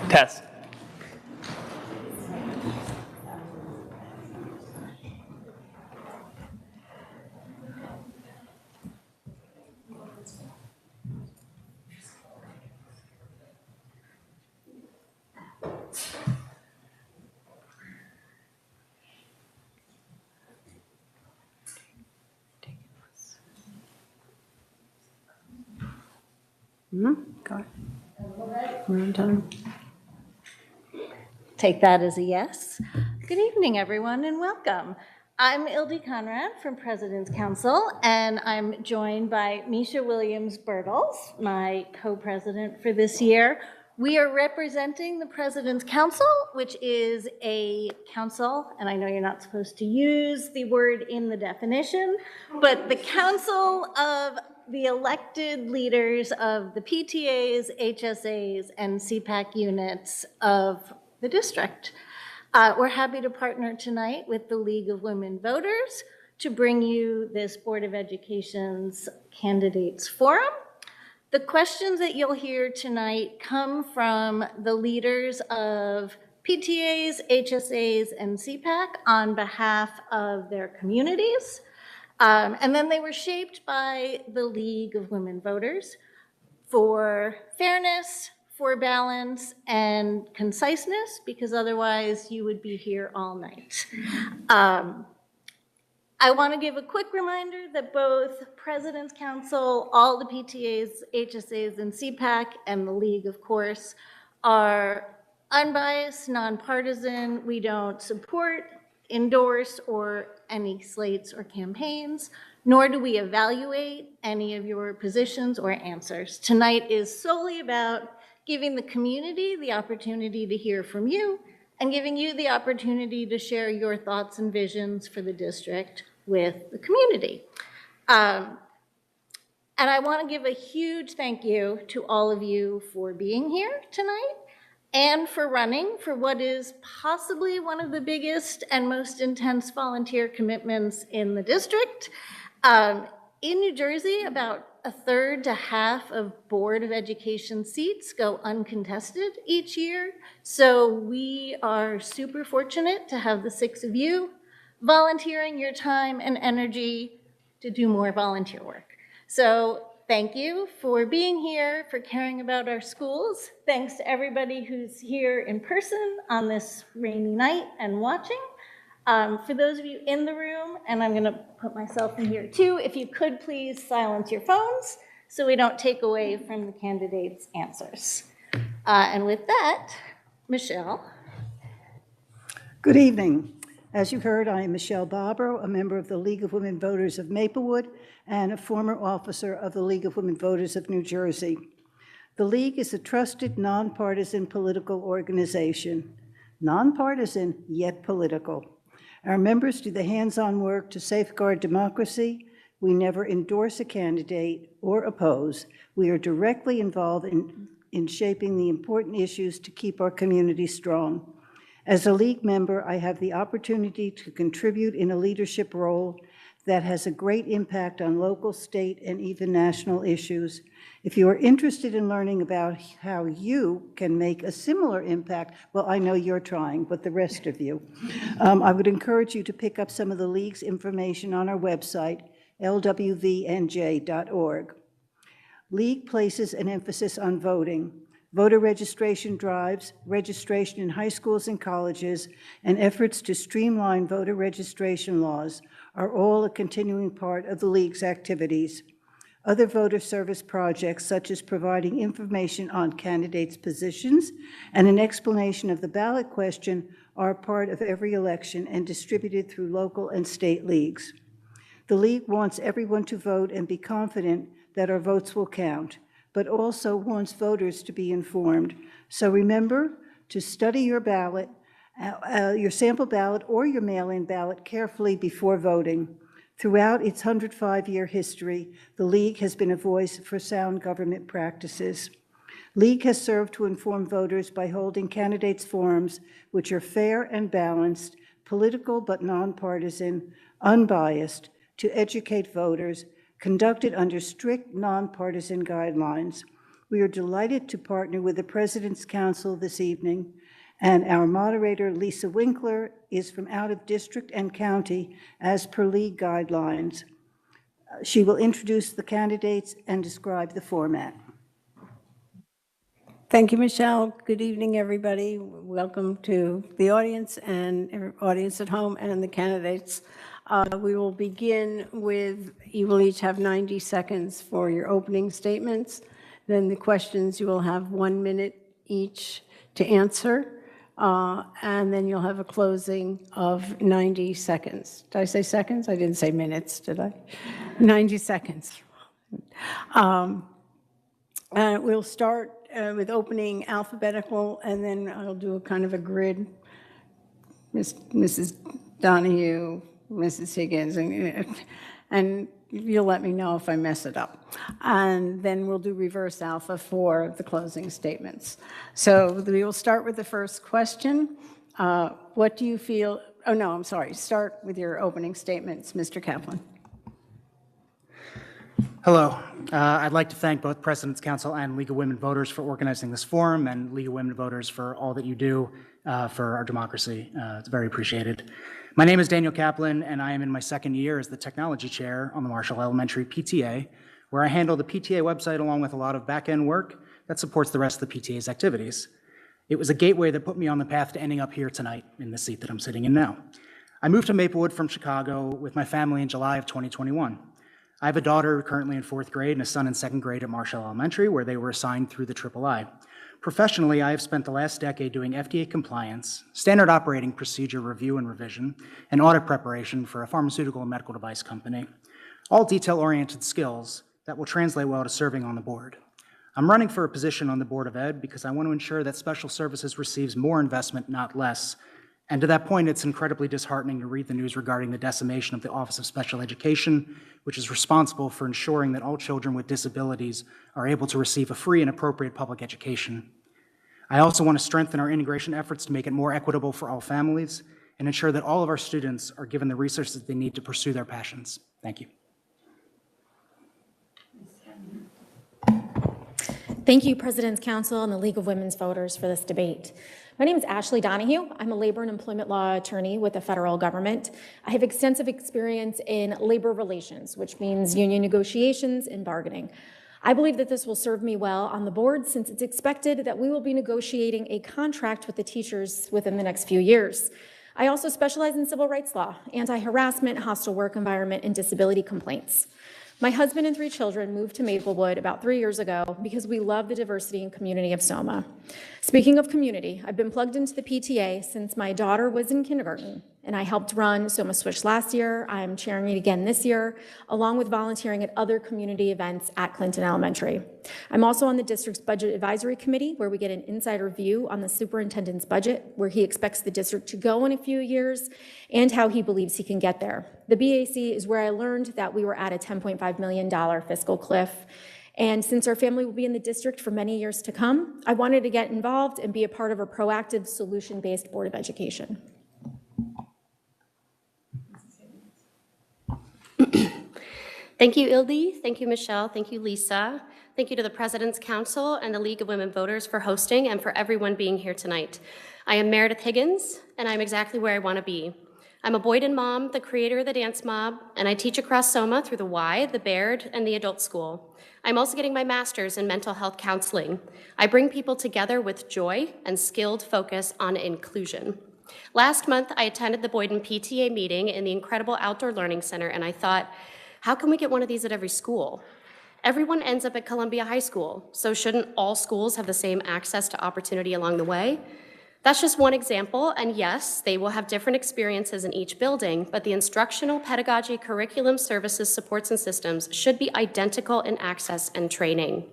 Test. Go ahead. We're on time. Take that as a yes. Good evening, everyone, and welcome. I'm Ildy Conrad from President's Council, and I'm joined by Misha Williams-Bertels, my co-president for this year. We are representing the President's Council, which is a council, and I know you're not supposed to use the word in the definition, but the council of the elected leaders of the PTAs, HSAs, and CPAC units of the district. We're happy to partner tonight with the League of Women Voters to bring you this Board of Education's Candidates Forum. The questions that you'll hear tonight come from the leaders of PTAs, HSAs, and CPAC on behalf of their communities. And then they were shaped by the League of Women Voters for fairness, for balance, and conciseness, because otherwise you would be here all night. I want to give a quick reminder that both President's Council, all the PTAs, HSAs, and CPAC, and the League, of course, are unbiased, nonpartisan. We don't support, endorse, or any slates or campaigns, nor do we evaluate any of your positions or answers. Tonight is solely about giving the community the opportunity to hear from you and giving you the opportunity to share your thoughts and visions for the district with the community. And I want to give a huge thank you to all of you for being here tonight and for running for what is possibly one of the biggest and most intense volunteer commitments in the district. In New Jersey, about a third to half of Board of Education seats go uncontested each year. So we are super fortunate to have the 6 of you volunteering your time and energy to do more volunteer work. So thank you for being here, for caring about our schools. Thanks to everybody who's here in person on this rainy night and watching. For those of you in the room, and I'm going to put myself in here too, if you could please silence your phones so we don't take away from the candidates' answers. And with that, Michelle. Good evening. As you heard, I am Michelle Barbaro, a member of the League of Women Voters of Maplewood and a former officer of the League of Women Voters of New Jersey. The League is a trusted, nonpartisan political organization. Nonpartisan, yet political. Our members do the hands-on work to safeguard democracy. We never endorse a candidate or oppose. We are directly involved in shaping the important issues to keep our community strong. As a League member, I have the opportunity to contribute in a leadership role that has a great impact on local, state, and even national issues. If you are interested in learning about how you can make a similar impact, well, I know you're trying, but the rest of you, I would encourage you to pick up some of the League's information on our website, lwvnj.org. League places an emphasis on voting. Voter registration drives, registration in high schools and colleges, and efforts to streamline voter registration laws are all a continuing part of the League's activities. Other voter service projects, such as providing information on candidates' positions and an explanation of the ballot question, are part of every election and distributed through local and state leagues. The League wants everyone to vote and be confident that our votes will count, but also wants voters to be informed. So remember to study your ballot, your sample ballot or your mail-in ballot carefully before voting. Throughout its 105-year history, the League has been a voice for sound government practices. League has served to inform voters by holding candidates' forums, which are fair and balanced, political but nonpartisan, unbiased, to educate voters, conducted under strict nonpartisan guidelines. We are delighted to partner with the President's Council this evening, and our moderator, Lisa Winkler, is from out of district and county as per league guidelines. She will introduce the candidates and describe the format. Thank you, Michelle. Good evening, everybody. Welcome to the audience and audience at home and the candidates. We will begin with, you will each have 90 seconds for your opening statements. Then the questions, you will have 1 minute each to answer. And then you'll have a closing of 90 seconds. Did I say seconds? I didn't say minutes, did I? 90 seconds. We'll start with opening alphabetical, and then I'll do a kind of a grid. Mrs. Donahue, Mrs. Higgins, and you'll let me know if I mess it up. And then we'll do reverse alpha for the closing statements. So we will start with the first question. What do you feel, oh no, I'm sorry, start with your opening statements, Mr. Kaplan. Hello. I'd like to thank both President's Council and League of Women Voters for organizing this forum, and League of Women Voters for all that you do for our democracy. It's very appreciated. My name is Daniel Kaplan, and I am in my second year as the Technology Chair on the Marshall Elementary PTA, where I handle the PTA website along with a lot of back-end work that supports the rest of the PTA's activities. It was a gateway that put me on the path to ending up here tonight in the seat that I'm sitting in now. I moved to Maplewood from Chicago with my family in July of 2021. I have a daughter currently in 4th grade and a son in 2nd grade at Marshall Elementary, where they were assigned through the III. Professionally, I have spent the last decade doing FDA compliance, standard operating procedure review and revision, and audit preparation for a pharmaceutical and medical device company, all detail-oriented skills that will translate well to serving on the board. I'm running for a position on the Board of Ed because I want to ensure that special services receives more investment, not less. And to that point, it's incredibly disheartening to read the news regarding the decimation of the Office of Special Education, which is responsible for ensuring that all children with disabilities are able to receive a free and appropriate public education. I also want to strengthen our integration efforts to make it more equitable for all families and ensure that all of our students are given the resources they need to pursue their passions. Thank you. Thank you, President's Council and the League of Women's Voters for this debate. My name is Ashley Donahue. I'm a labor and employment law attorney with the federal government. I have extensive experience in labor relations, which means union negotiations and bargaining. I believe that this will serve me well on the board since it's expected that we will be negotiating a contract with the teachers within the next few years. I also specialize in civil rights law, anti-harassment, hostile work environment, and disability complaints. My husband and 3 children moved to Maplewood about 3 years ago because we love the diversity and community of SOMA. Speaking of community, I've been plugged into the PTA since my daughter was in kindergarten, and I helped run SOMA Swish last year. I'm chairing it again this year, along with volunteering at other community events at Clinton Elementary. I'm also on the district's Budget Advisory Committee, where we get an insider view on the superintendent's budget, where he expects the district to go in a few years, and how he believes he can get there. The BAC is where I learned that we were at a $10.5 million fiscal cliff. And since our family will be in the district for many years to come, I wanted to get involved and be a part of a proactive, solution-based Board of Education. Thank you, Ildi. Thank you, Michelle. Thank you, Lisa. Thank you to the President's Council and the League of Women Voters for hosting and for everyone being here tonight. I am Meredith Higgins, and I'm exactly where I want to be. I'm a Boyden mom, the creator of the Dance Mob, and I teach across SOMA through the Y, the Baird, and the Adult School. I'm also getting my master's in mental health counseling. I bring people together with joy and skilled focus on inclusion. Last month, I attended the Boyden PTA meeting in the incredible Outdoor Learning Center, and I thought, how can we get one of these at every school? Everyone ends up at Columbia High School, so shouldn't all schools have the same access to opportunity along the way? That's just one example, and yes, they will have different experiences in each building, but the instructional, pedagogy, curriculum, services, supports, and systems should be identical in access and training.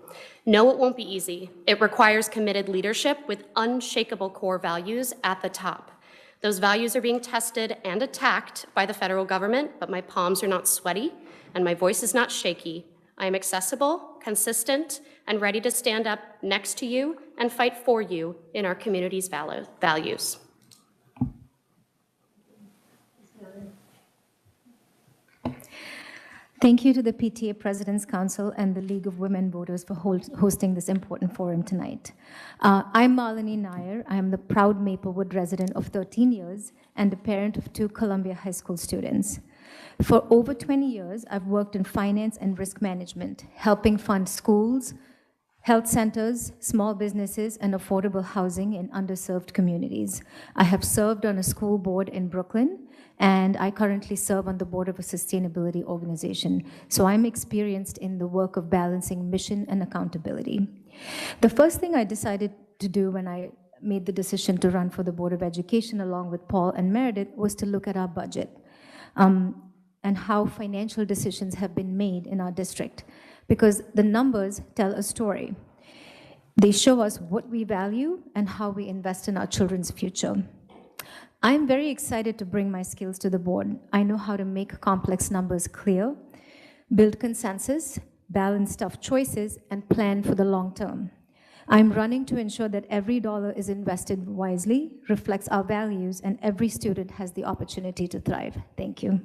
No, it won't be easy. It requires committed leadership with unshakable core values at the top. Those values are being tested and attacked by the federal government, but my palms are not sweaty, and my voice is not shaky. I am accessible, consistent, and ready to stand up next to you and fight for you in our community's values. Thank you to the PTA President's Council and the League of Women Voters for hosting this important forum tonight. I'm Malini Nair. I am the proud Maplewood resident of 13 years and a parent of 2 Columbia High School students. For over 20 years, I've worked in finance and risk management, helping fund schools, health centers, small businesses, and affordable housing in underserved communities. I have served on a school board in Brooklyn, and I currently serve on the board of a sustainability organization. So I'm experienced in the work of balancing mission and accountability. The first thing I decided to do when I made the decision to run for the Board of Education along with Paul and Meredith was to look at our budget and how financial decisions have been made in our district, because the numbers tell a story. They show us what we value and how we invest in our children's future. I'm very excited to bring my skills to the board. I know how to make complex numbers clear, build consensus, balance tough choices, and plan for the long term. I'm running to ensure that every dollar is invested wisely, reflects our values, and every student has the opportunity to thrive. Thank you.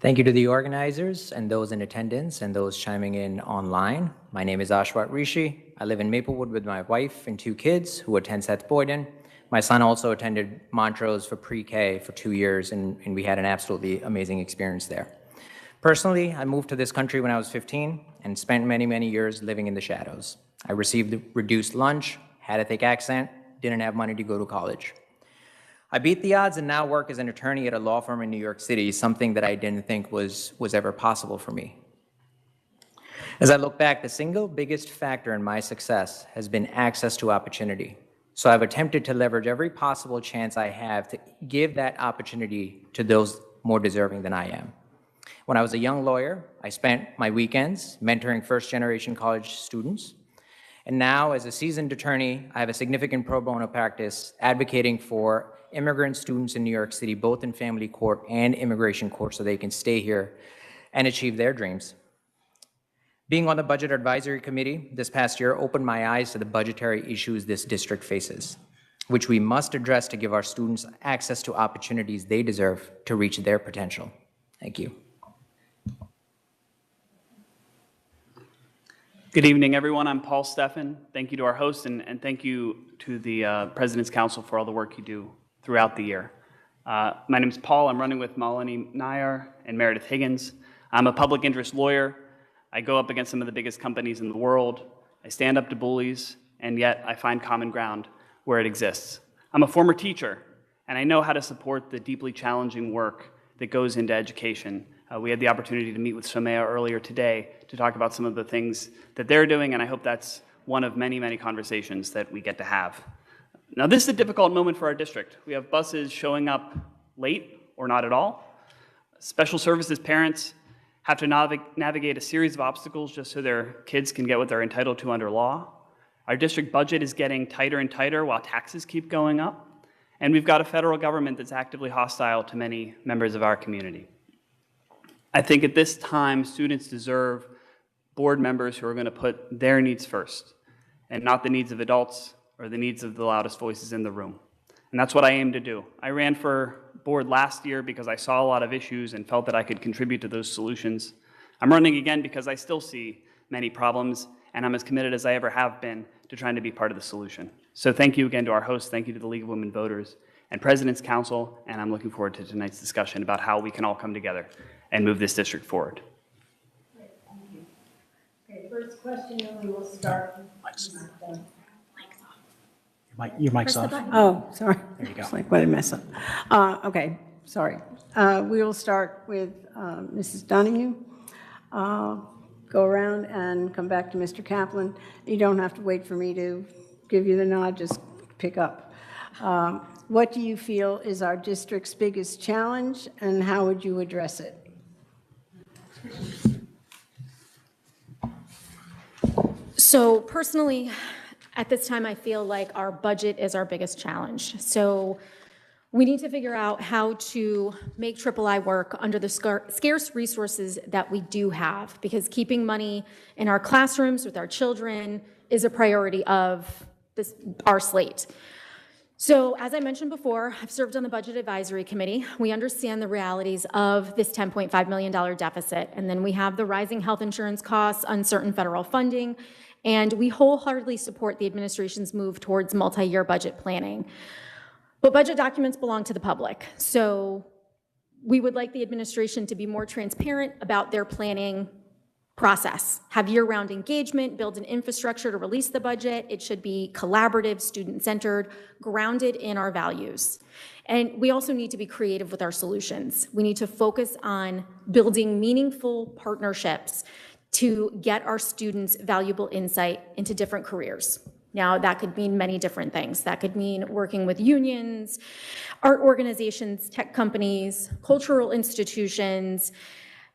Thank you to the organizers and those in attendance and those chiming in online. My name is Ashwat Rishi. I live in Maplewood with my wife and 2 kids who attend Seth Boyden. My son also attended Montrose for pre-K for 2 years, and we had an absolutely amazing experience there. Personally, I moved to this country when I was 15 and spent many, many years living in the shadows. I received a reduced lunch, had a thick accent, didn't have money to go to college. I beat the odds and now work as an attorney at a law firm in New York City, something that I didn't think was ever possible for me. As I look back, the single biggest factor in my success has been access to opportunity. So I've attempted to leverage every possible chance I have to give that opportunity to those more deserving than I am. When I was a young lawyer, I spent my weekends mentoring first-generation college students. And now, as a seasoned attorney, I have a significant pro bono practice advocating for immigrant students in New York City, both in family court and immigration court, so they can stay here and achieve their dreams. Being on the Budget Advisory Committee this past year opened my eyes to the budgetary issues this district faces, which we must address to give our students access to opportunities they deserve to reach their potential. Thank you. Good evening, everyone. I'm Paul Steffen. Thank you to our host, and thank you to the President's Council for all the work you do throughout the year. My name is Paul. I'm running with Malini Nair and Meredith Higgins. I'm a public interest lawyer. I go up against some of the biggest companies in the world. I stand up to bullies, and yet I find common ground where it exists. I'm a former teacher, and I know how to support the deeply challenging work that goes into education. We had the opportunity to meet with Somaya earlier today to talk about some of the things that they're doing, and I hope that's one of many, many conversations that we get to have. Now, this is a difficult moment for our district. We have buses showing up late or not at all. Special services parents have to navigate a series of obstacles just so their kids can get what they're entitled to under law. Our district budget is getting tighter and tighter while taxes keep going up. And we've got a federal government that's actively hostile to many members of our community. I think at this time, students deserve board members who are going to put their needs first and not the needs of adults or the needs of the loudest voices in the room. And that's what I aim to do. I ran for board last year because I saw a lot of issues and felt that I could contribute to those solutions. I'm running again because I still see many problems, and I'm as committed as I ever have been to trying to be part of the solution. So thank you again to our host, thank you to the League of Women Voters and President's Council, and I'm looking forward to tonight's discussion about how we can all come together and move this district forward. Great, thank you. Okay, first question, we will start. Your mic's off. Oh, sorry. There you go. It's like, what a mess up. Okay, sorry. We will start with Mrs. Donahue. Go around and come back to Mr. Kaplan. You don't have to wait for me to give you the nod, just pick up. What do you feel is our district's biggest challenge, and how would you address it? So personally, at this time, I feel like our budget is our biggest challenge. So we need to figure out how to make III work under the scarce resources that we do have, because keeping money in our classrooms with our children is a priority of our slate. So as I mentioned before, I've served on the Budget Advisory Committee. We understand the realities of this $10.5 million deficit. And then we have the rising health insurance costs, uncertain federal funding, and we wholeheartedly support the administration's move towards multi-year budget planning. But budget documents belong to the public. So we would like the administration to be more transparent about their planning process, have year-round engagement, build an infrastructure to release the budget. It should be collaborative, student-centered, grounded in our values. And we also need to be creative with our solutions. We need to focus on building meaningful partnerships to get our students valuable insight into different careers. Now, that could mean many different things. That could mean working with unions, art organizations, tech companies, cultural institutions,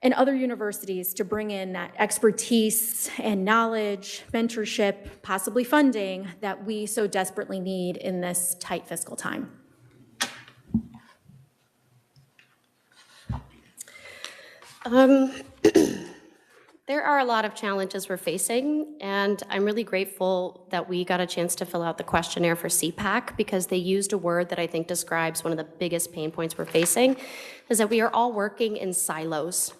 and other universities to bring in that expertise and knowledge, mentorship, possibly funding that we so desperately need in this tight fiscal time. There are a lot of challenges we're facing, and I'm really grateful that we got a chance to fill out the questionnaire for CPAC because they used a word that I think describes one of the biggest pain points we're facing, is that we are all working in silos.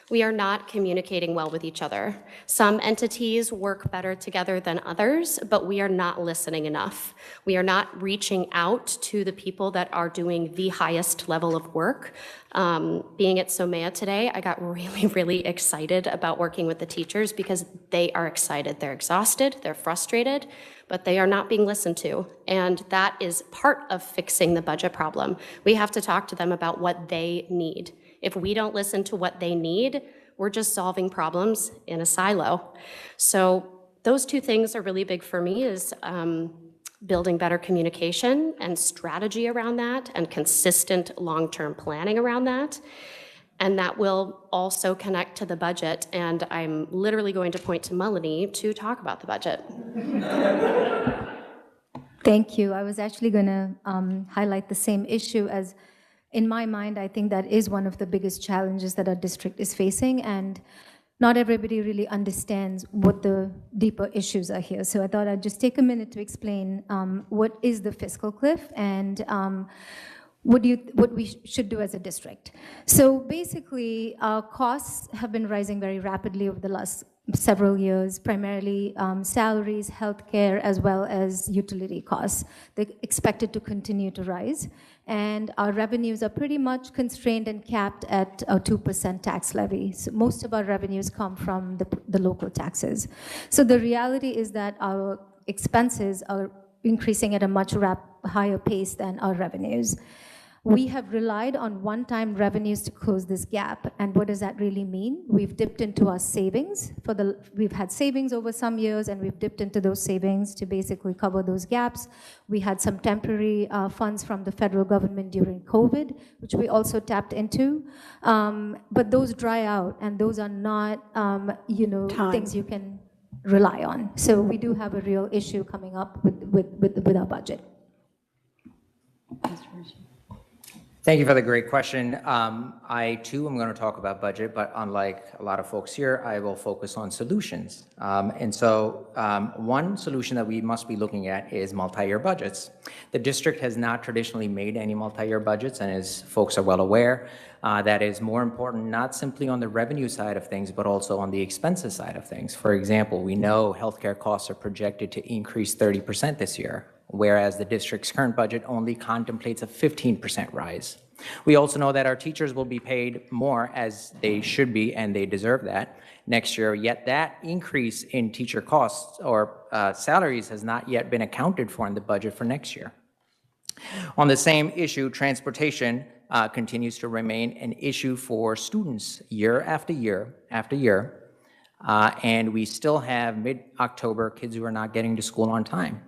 We are not communicating well with each other. Some entities work better together than others, but we are not listening enough. We are not reaching out to the people that are doing the highest level of work. Being at SOMEA today, I got really, really excited about working with the teachers because they are excited. They're exhausted, they're frustrated, but they are not being listened to. And that is part of fixing the budget problem. We have to talk to them about what they need. If we don't listen to what they need, we're just solving problems in a silo. So those two things are really big for me, is building better communication and strategy around that and consistent long-term planning around that. And that will also connect to the budget. And I'm literally going to point to Melanie to talk about the budget. Thank you. I was actually going to highlight the same issue as, in my mind, I think that is one of the biggest challenges that our district is facing, and not everybody really understands what the deeper issues are here. So I thought I'd just take a minute to explain what is the fiscal cliff and what we should do as a district. So basically, our costs have been rising very rapidly over the last several years, primarily salaries, healthcare, as well as utility costs. They're expected to continue to rise. And our revenues are pretty much constrained and capped at a 2% tax levy. So most of our revenues come from the local taxes. So the reality is that our expenses are increasing at a much higher pace than our revenues. We have relied on one-time revenues to close this gap. And what does that really mean? We've dipped into our savings. We've had savings over some years, and we've dipped into those savings to basically cover those gaps. We had some temporary funds from the federal government during COVID, which we also tapped into. But those dry out, and those are not, things you can rely on. So we do have a real issue coming up with our budget. Thank you for the great question. I too am going to talk about budget, but unlike a lot of folks here, I will focus on solutions. One solution that we must be looking at is multi-year budgets. The district has not traditionally made any multi-year budgets, and as folks are well aware, that is more important not simply on the revenue side of things, but also on the expenses side of things. For example, we know healthcare costs are projected to increase 30% this year, whereas the district's current budget only contemplates a 15% rise. We also know that our teachers will be paid more, as they should be, and they deserve that, next year, yet that increase in teacher costs or salaries has not yet been accounted for in the budget for next year. On the same issue, transportation continues to remain an issue for students year after year after year, and we still have mid-October kids who are not getting to school on time.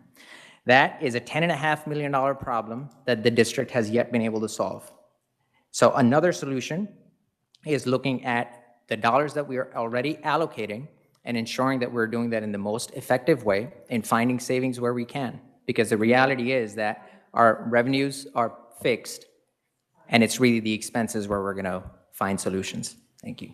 That is a $10.5 million problem that the district has yet been able to solve. So another solution is looking at the dollars that we are already allocating and ensuring that we're doing that in the most effective way and finding savings where we can. Because the reality is that our revenues are fixed, and it's really the expenses where we're going to find solutions. Thank you.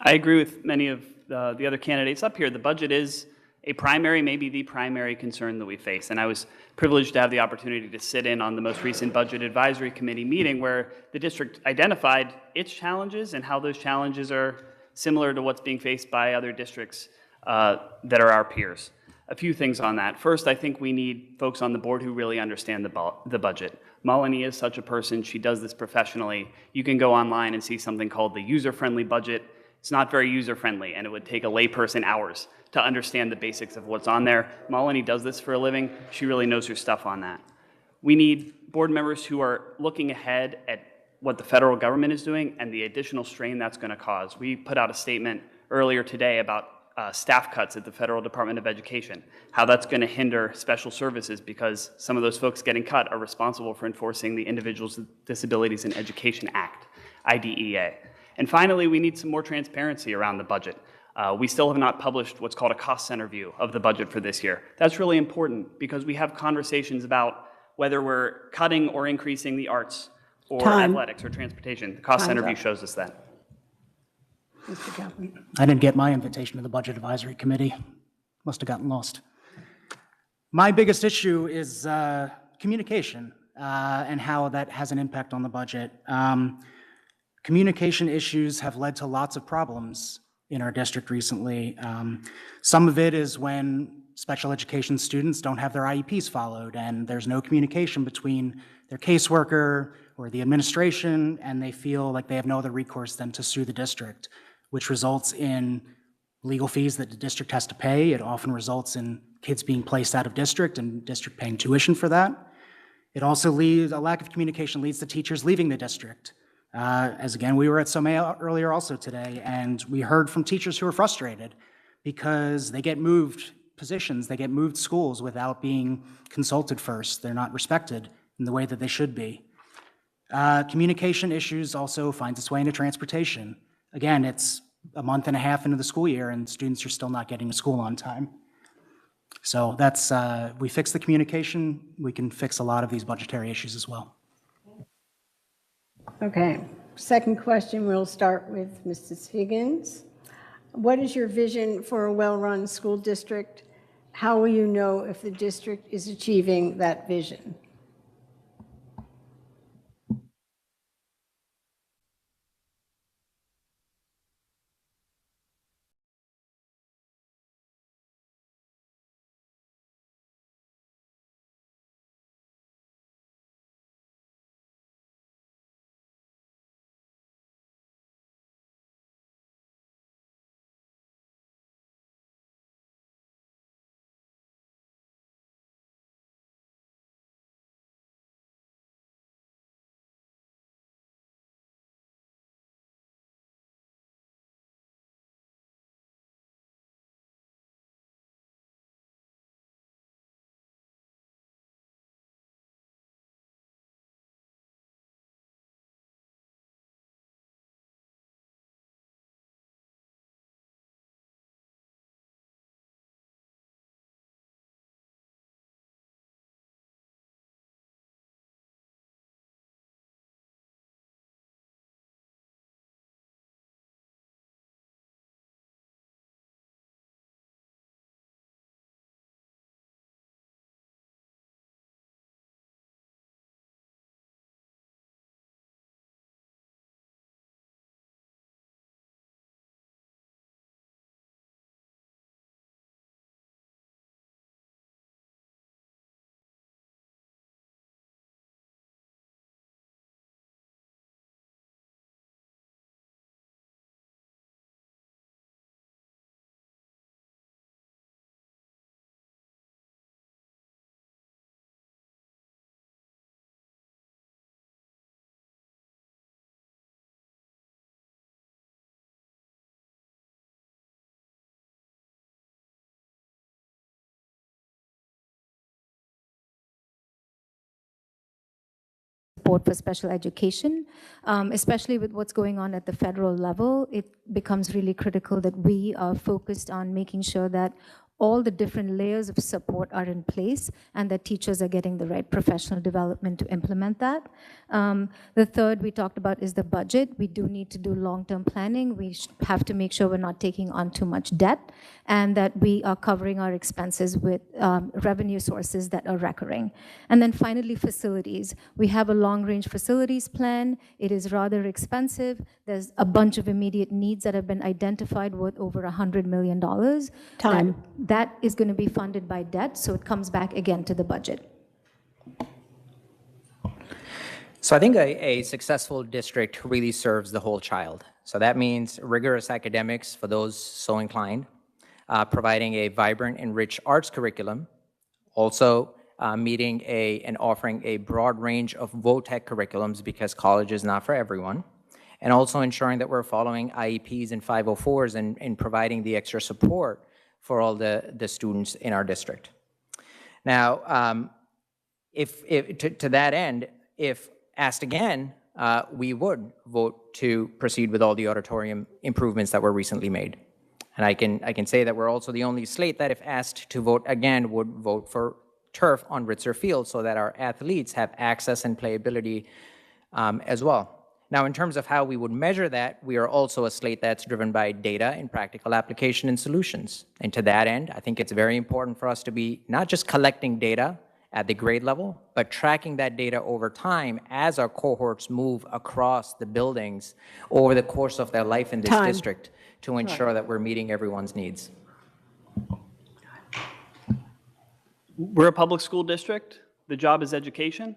I agree with many of the other candidates up here. The budget is a primary, maybe the primary concern that we face. And I was privileged to have the opportunity to sit in on the most recent Budget Advisory Committee meeting where the district identified its challenges and how those challenges are similar to what's being faced by other districts that are our peers. A few things on that. First, I think we need folks on the board who really understand the budget. Melanie is such a person. She does this professionally. You can go online and see something called the user-friendly budget. It's not very user-friendly, and it would take a layperson hours to understand the basics of what's on there. Melanie does this for a living. She really knows her stuff on that. We need board members who are looking ahead at what the federal government is doing and the additional strain that's going to cause. We put out a statement earlier today about staff cuts at the Federal Department of Education, how that's going to hinder special services because some of those folks getting cut are responsible for enforcing the Individuals with Disabilities in Education Act, IDEA. And finally, we need some more transparency around the budget. We still have not published what's called a cost center view of the budget for this year. That's really important because we have conversations about whether we're cutting or increasing the arts or athletics or transportation. The cost center view shows us that. Mr. Kaplan. I didn't get my invitation to the Budget Advisory Committee. Must have gotten lost. My biggest issue is communication and how that has an impact on the budget. Communication issues have led to lots of problems in our district recently. Some of it is when special education students don't have their IEPs followed and there's no communication between their caseworker or the administration, and they feel like they have no other recourse than to sue the district, which results in legal fees that the district has to pay. It often results in kids being placed out of district and district paying tuition for that. It also leads, a lack of communication leads to teachers leaving the district. As again, we were at SOMSD earlier also today, and we heard from teachers who are frustrated because they get moved positions, they get moved schools without being consulted first. They're not respected in the way that they should be. Communication issues also finds its way into transportation. Again, it's a month and a half into the school year and students are still not getting to school on time. So that's, we fix the communication, we can fix a lot of these budgetary issues as well. Okay, second question, we'll start with Mrs. Higgins. What is your vision for a well-run school district? How will you know if the district is achieving that vision? Support for special education, especially with what's going on at the federal level. It becomes really critical that we are focused on making sure that all the different layers of support are in place and that teachers are getting the right professional development to implement that. The third we talked about is the budget. We do need to do long-term planning. We have to make sure we're not taking on too much debt and that we are covering our expenses with revenue sources that are recurring. And then finally, facilities. We have a long-range facilities plan. It is rather expensive. There's a bunch of immediate needs that have been identified worth over $100 million. Time. That is going to be funded by debt, so it comes back again to the budget. So I think a successful district really serves the whole child. So that means rigorous academics for those so inclined, providing a vibrant and rich arts curriculum, also meeting and offering a broad range of vo-tech curriculums because college is not for everyone, and also ensuring that we're following IEPs and 504s and providing the extra support for all the students in our district. Now, to that end, if asked again, we would vote to proceed with all the auditorium improvements that were recently made. And I can say that we're also the only slate that, if asked to vote again, would vote for turf on Ritzer Field so that our athletes have access and playability as well. Now, in terms of how we would measure that, we are also a slate that's driven by data and practical application and solutions. And to that end, I think it's very important for us to be not just collecting data at the grade level, but tracking that data over time as our cohorts move across the buildings over the course of their life in this district to ensure that we're meeting everyone's needs. We're a public school district. The job is education,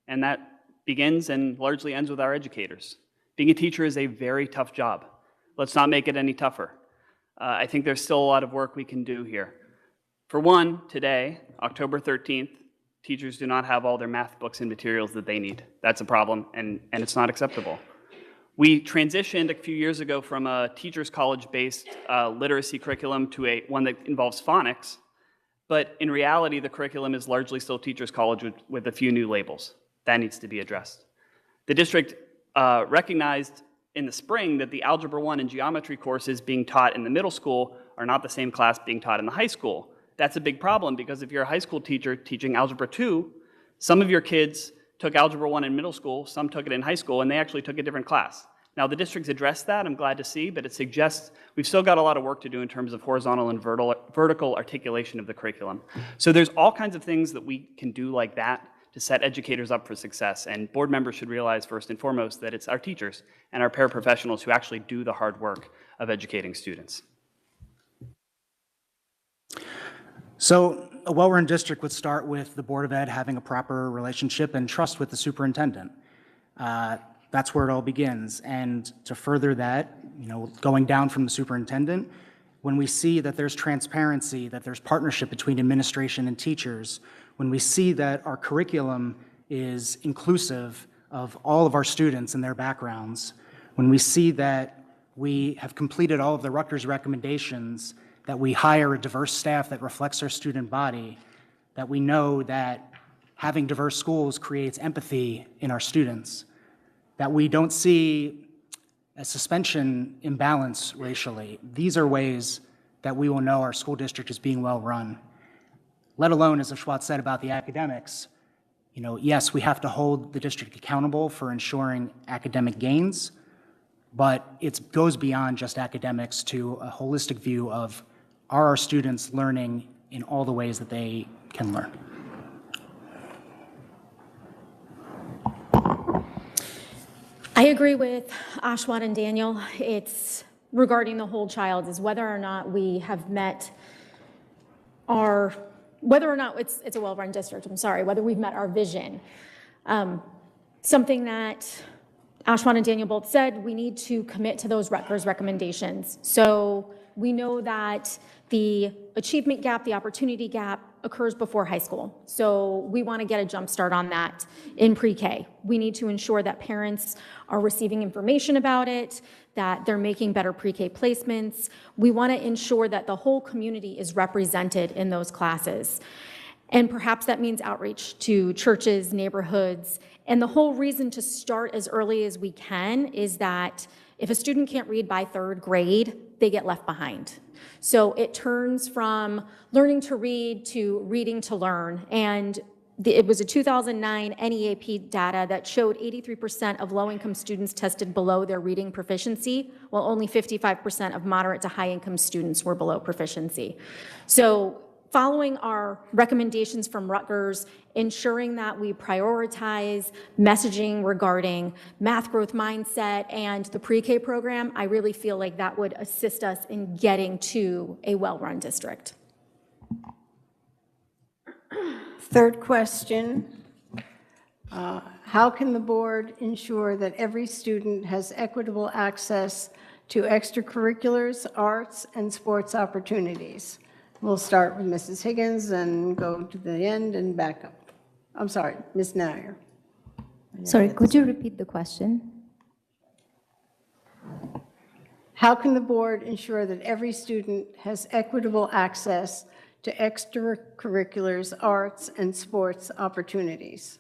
and that begins and largely ends with our educators. Being a teacher is a very tough job. Let's not make it any tougher. I think there's still a lot of work we can do here. For one, today, October 13th, teachers do not have all their math books and materials that they need. That's a problem, and it's not acceptable. We transitioned a few years ago from a teachers college-based literacy curriculum to one that involves phonics, but in reality, the curriculum is largely still teachers college with a few new labels. That needs to be addressed. The district recognized in the spring that the Algebra 1 and geometry courses being taught in the middle school are not the same class being taught in the high school. That's a big problem because if you're a high school teacher teaching Algebra 2, some of your kids took Algebra 1 in middle school, some took it in high school, and they actually took a different class. Now, the district's addressed that, I'm glad to see, but it suggests we've still got a lot of work to do in terms of horizontal and vertical articulation of the curriculum. So there's all kinds of things that we can do like that to set educators up for success. And board members should realize first and foremost that it's our teachers and our paraprofessionals who actually do the hard work of educating students. So a well-run district would start with the Board of Ed having a proper relationship and trust with the superintendent. That's where it all begins. And to further that, going down from the superintendent, when we see that there's transparency, that there's partnership between administration and teachers, when we see that our curriculum is inclusive of all of our students and their backgrounds, when we see that we have completed all of the Rutgers recommendations, that we hire a diverse staff that reflects our student body, that we know that having diverse schools creates empathy in our students, that we don't see a suspension imbalance racially. These are ways that we will know our school district is being well run. Let alone, as Ashwat said about the academics, yes, we have to hold the district accountable for ensuring academic gains, but it goes beyond just academics to a holistic view of, are our students learning in all the ways that they can learn? I agree with Ashwat and Daniel. It's regarding the whole child, is whether or not we have met whether or not it's a well-run district, whether we've met our vision. Something that Ashwat and Daniel both said, we need to commit to those Rutgers recommendations. So we know that the achievement gap, the opportunity gap occurs before high school. So we want to get a jump start on that in pre-K. We need to ensure that parents are receiving information about it, that they're making better pre-K placements. We want to ensure that the whole community is represented in those classes. And perhaps that means outreach to churches, neighborhoods. And the whole reason to start as early as we can is that if a student can't read by 3rd grade, they get left behind. So it turns from learning to read to reading to learn. And it was a 2009 NEAP data that showed 83% of low-income students tested below their reading proficiency, while only 55% of moderate to high-income students were below proficiency. So following our recommendations from Rutgers, ensuring that we prioritize messaging regarding math growth mindset and the pre-K program, I really feel like that would assist us in getting to a well-run district. Third question, how can the board ensure that every student has equitable access to extracurriculars, arts, and sports opportunities? We'll start with Mrs. Higgins and go to the end and back up. I'm sorry, Ms. Nair. Sorry, could you repeat the question? How can the board ensure that every student has equitable access to extracurriculars, arts, and sports opportunities?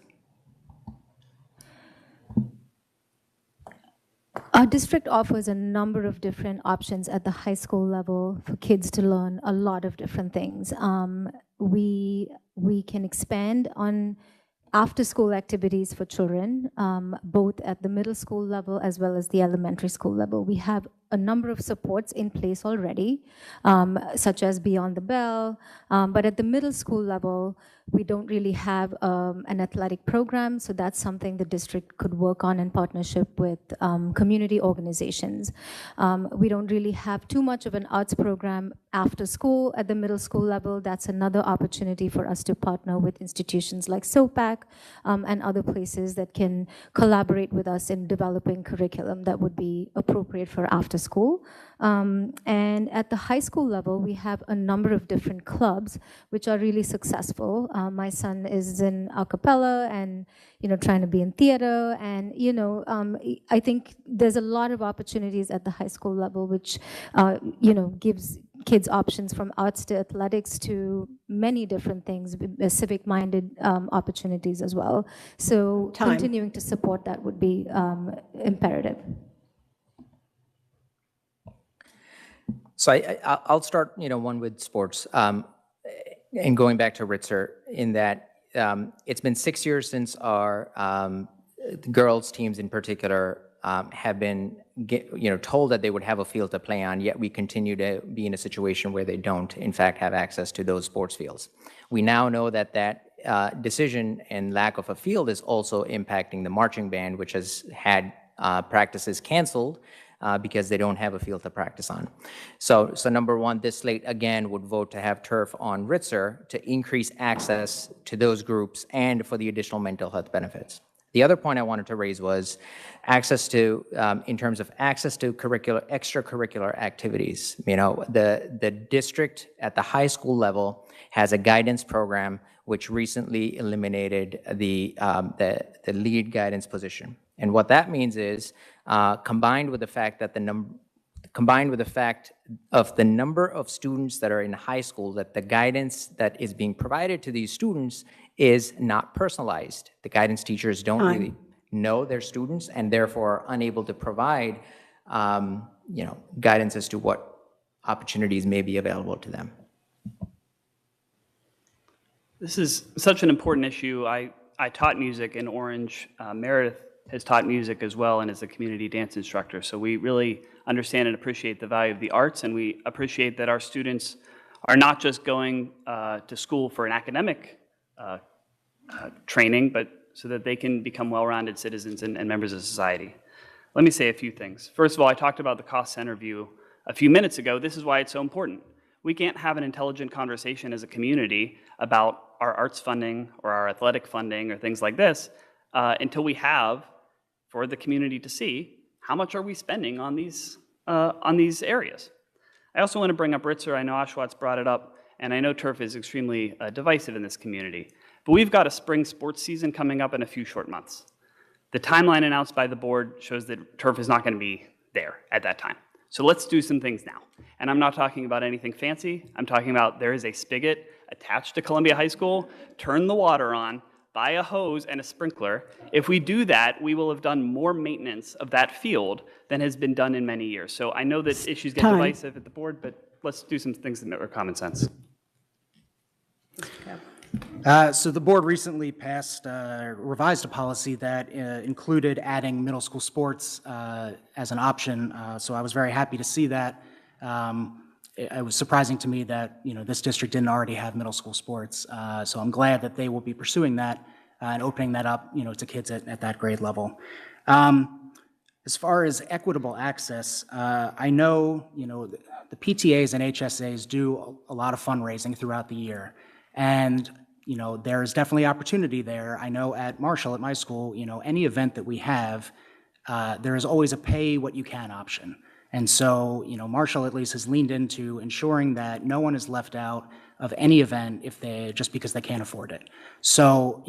Our district offers a number of different options at the high school level for kids to learn a lot of different things. We can expand on after-school activities for children, both at the middle school level as well as the elementary school level. We have a number of supports in place already, such as Beyond the Bell, but at the middle school level, we don't really have an athletic program, so that's something the district could work on in partnership with community organizations. We don't really have too much of an arts program after school at the middle school level. That's another opportunity for us to partner with institutions like SOPAC and other places that can collaborate with us in developing curriculum that would be appropriate for after school. And at the high school level, we have a number of different clubs which are really successful. My son is in a cappella and, trying to be in theater. And, I think there's a lot of opportunities at the high school level, which, gives kids options from arts to athletics to many different things, civic-minded opportunities as well. So continuing to support that would be imperative. So I'll start, one with sports, and going back to Ritzer, in that it's been 6 years since our girls teams in particular have been, told that they would have a field to play on, yet we continue to be in a situation where they don't, in fact, have access to those sports fields. We now know that that decision and lack of a field is also impacting the marching band, which has had practices canceled because they don't have a field to practice on. So number one, this slate again would vote to have turf on Ritzer to increase access to those groups and for the additional mental health benefits. The other point I wanted to raise was access to, in terms of access to extracurricular activities. The district at the high school level has a guidance program which recently eliminated the lead guidance position. And what that means is, combined with the fact of the number of students that are in high school, that the guidance that is being provided to these students is not personalized. The guidance teachers don't really know their students and therefore are unable to provide, guidance as to what opportunities may be available to them. This is such an important issue. I taught music in Orange. Meredith has taught music as well and is a community dance instructor. So we really understand and appreciate the value of the arts, and we appreciate that our students are not just going to school for an academic training, but so that they can become well-rounded citizens and members of society. Let me say a few things. First of all, I talked about the cost center view a few minutes ago. This is why it's so important. We can't have an intelligent conversation as a community about our arts funding or our athletic funding or things like this until we have, for the community to see, how much are we spending on these areas. I also want to bring up Ritzer. I know Ashwat's brought it up, and I know turf is extremely divisive in this community. But we've got a spring sports season coming up in a few short months. The timeline announced by the board shows that turf is not going to be there at that time. So let's do some things now. And I'm not talking about anything fancy. I'm talking about there is a spigot attached to Columbia High School. Turn the water on. buy a hose and a sprinkler. If we do that, we will have done more maintenance of that field than has been done in many years. So I know that issues get Time. divisive at the board, but let's do some things that are common sense. So the board recently passed, revised a policy that included adding middle school sports as an option. So I was very happy to see that. It was surprising to me that, this district didn't already have middle school sports. So I'm glad that they will be pursuing that and opening that up, to kids at that grade level. As far as equitable access, I know, the PTAs and HSAs do a lot of fundraising throughout the year. And, there is definitely opportunity there. I know at Marshall, at my school, any event that we have, there is always a pay what you can option. And so, Marshall at least has leaned into ensuring that no one is left out of any event just because they can't afford it. So,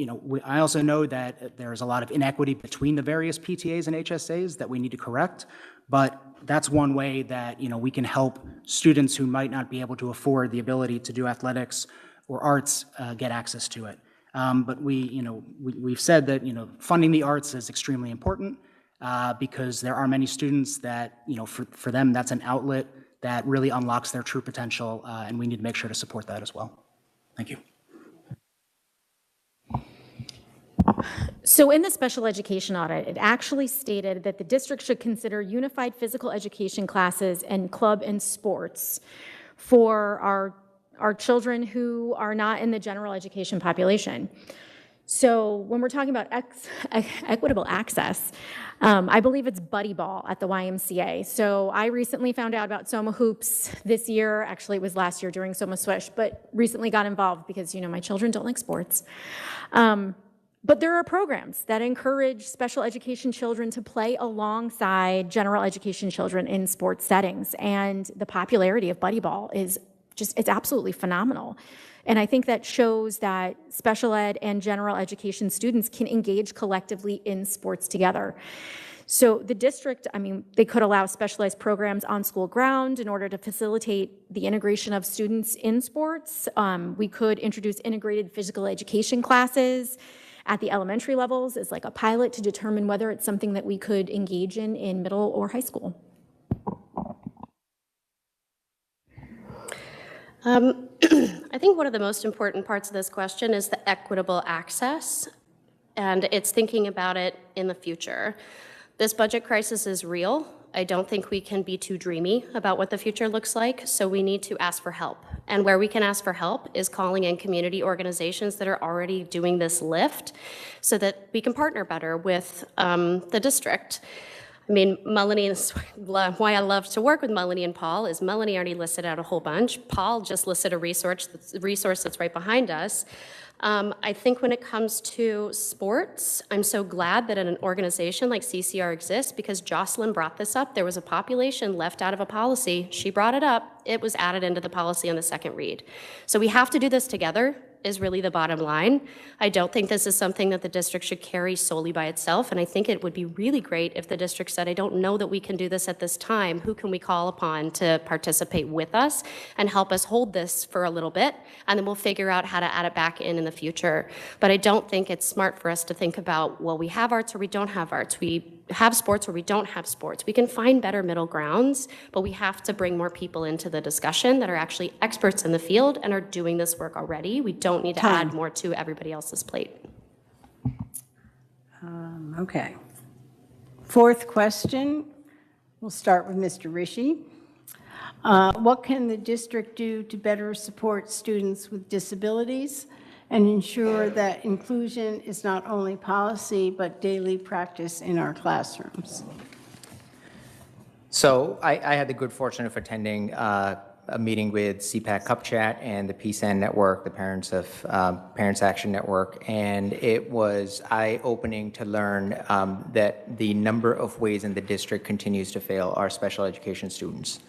I also know that there's a lot of inequity between the various PTAs and HSAs that we need to correct, but that's one way that, we can help students who might not be able to afford the ability to do athletics or arts get access to it. But we've said that, funding the arts is extremely important because there are many students that, for them, that's an outlet that really unlocks their true potential, and we need to make sure to support that as well. Thank you. So in the special education audit, it actually stated that the district should consider unified physical education classes and club and sports for our children who are not in the general education population. So when we're talking about equitable access, I believe it's buddy ball at the YMCA. So I recently found out about Soma Hoops this year. Actually, it was last year during Soma Swish, but recently got involved because, my children don't like sports. But there are programs that encourage special education children to play alongside general education children in sports settings. And the popularity of buddy ball is it's absolutely phenomenal. And I think that shows that special ed and general education students can engage collectively in sports together. So the district, they could allow specialized programs on school ground in order to facilitate the integration of students in sports. We could introduce integrated physical education classes at the elementary levels as like a pilot to determine whether it's something that we could engage in middle or high school. I think one of the most important parts of this question is the equitable access, and it's thinking about it in the future. This budget crisis is real. I don't think we can be too dreamy about what the future looks like, so we need to ask for help. And where we can ask for help is calling in community organizations that are already doing this lift so that we can partner better with the district. Melanie, is why I love to work with Melanie and Paul is Melanie already listed out a whole bunch. Paul just listed a resource that's right behind us. I think when it comes to sports, I'm so glad that an organization like CCR exists because Jocelyn brought this up. There was a population left out of a policy. She brought it up. It was added into the policy on the second read. So we have to do this together is really the bottom line. I don't think this is something that the district should carry solely by itself, and I think it would be really great if the district said, I don't know that we can do this at this time. Who can we call upon to participate with us and help us hold this for a little bit, and then we'll figure out how to add it back in the future. But I don't think it's smart for us to think about, well, we have arts or we don't have arts. We have sports or we don't have sports. We can find better middle grounds, but we have to bring more people into the discussion that are actually experts in the field and are doing this work already. We don't need to add more to everybody else's plate. Okay. Fourth question, we'll start with Mr. Rishi. What can the district do to better support students with disabilities and ensure that inclusion is not only policy but daily practice in our classrooms? So I had the good fortune of attending a meeting with CPAC Cup Chat and the PSAN Network, the Parents Action Network, and it was eye-opening to learn that the number of ways in the district continues to fail our special education students.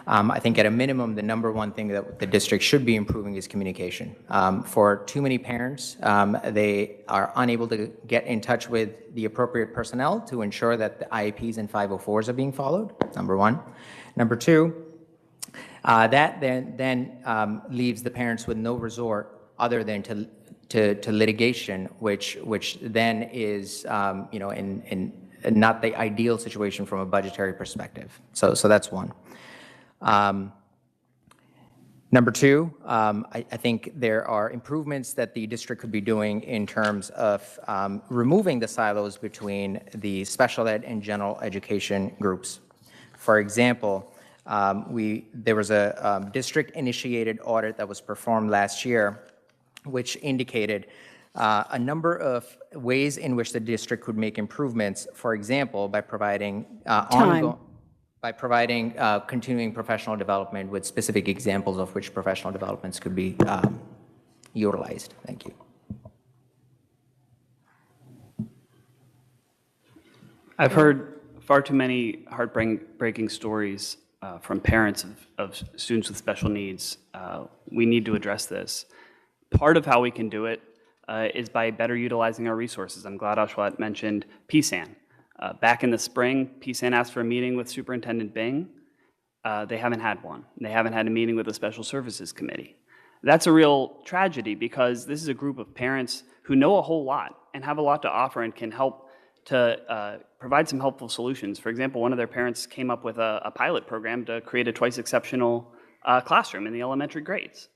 I think at a minimum, the number one thing that the district should be improving is communication. For too many parents, they are unable to get in touch with the appropriate personnel to ensure that the IEPs and 504s are being followed, number one. Number two, that then leaves the parents with no resort other than to litigation, which then is in not the ideal situation from a budgetary perspective. So that's one. Number two, I think there are improvements that the district could be doing in terms of removing the silos between the special ed and general education groups. For example, there was a district-initiated audit that was performed last year, which indicated a number of ways in which the district could make improvements. For example, by providing continuing professional development with specific examples of which professional developments could be utilized. Thank you. I've heard far too many heartbreaking stories from parents of students with special needs. We need to address this. Part of how we can do it is by better utilizing our resources. I'm glad Ashwat mentioned PSAN. Back in the spring, PSAN asked for a meeting with Superintendent Bing. They haven't had one. They haven't had a meeting with the Special Services Committee. That's a real tragedy because this is a group of parents who know a whole lot and have a lot to offer and can help to provide some helpful solutions. For example, one of their parents came up with a pilot program to create a twice exceptional classroom in the elementary grades.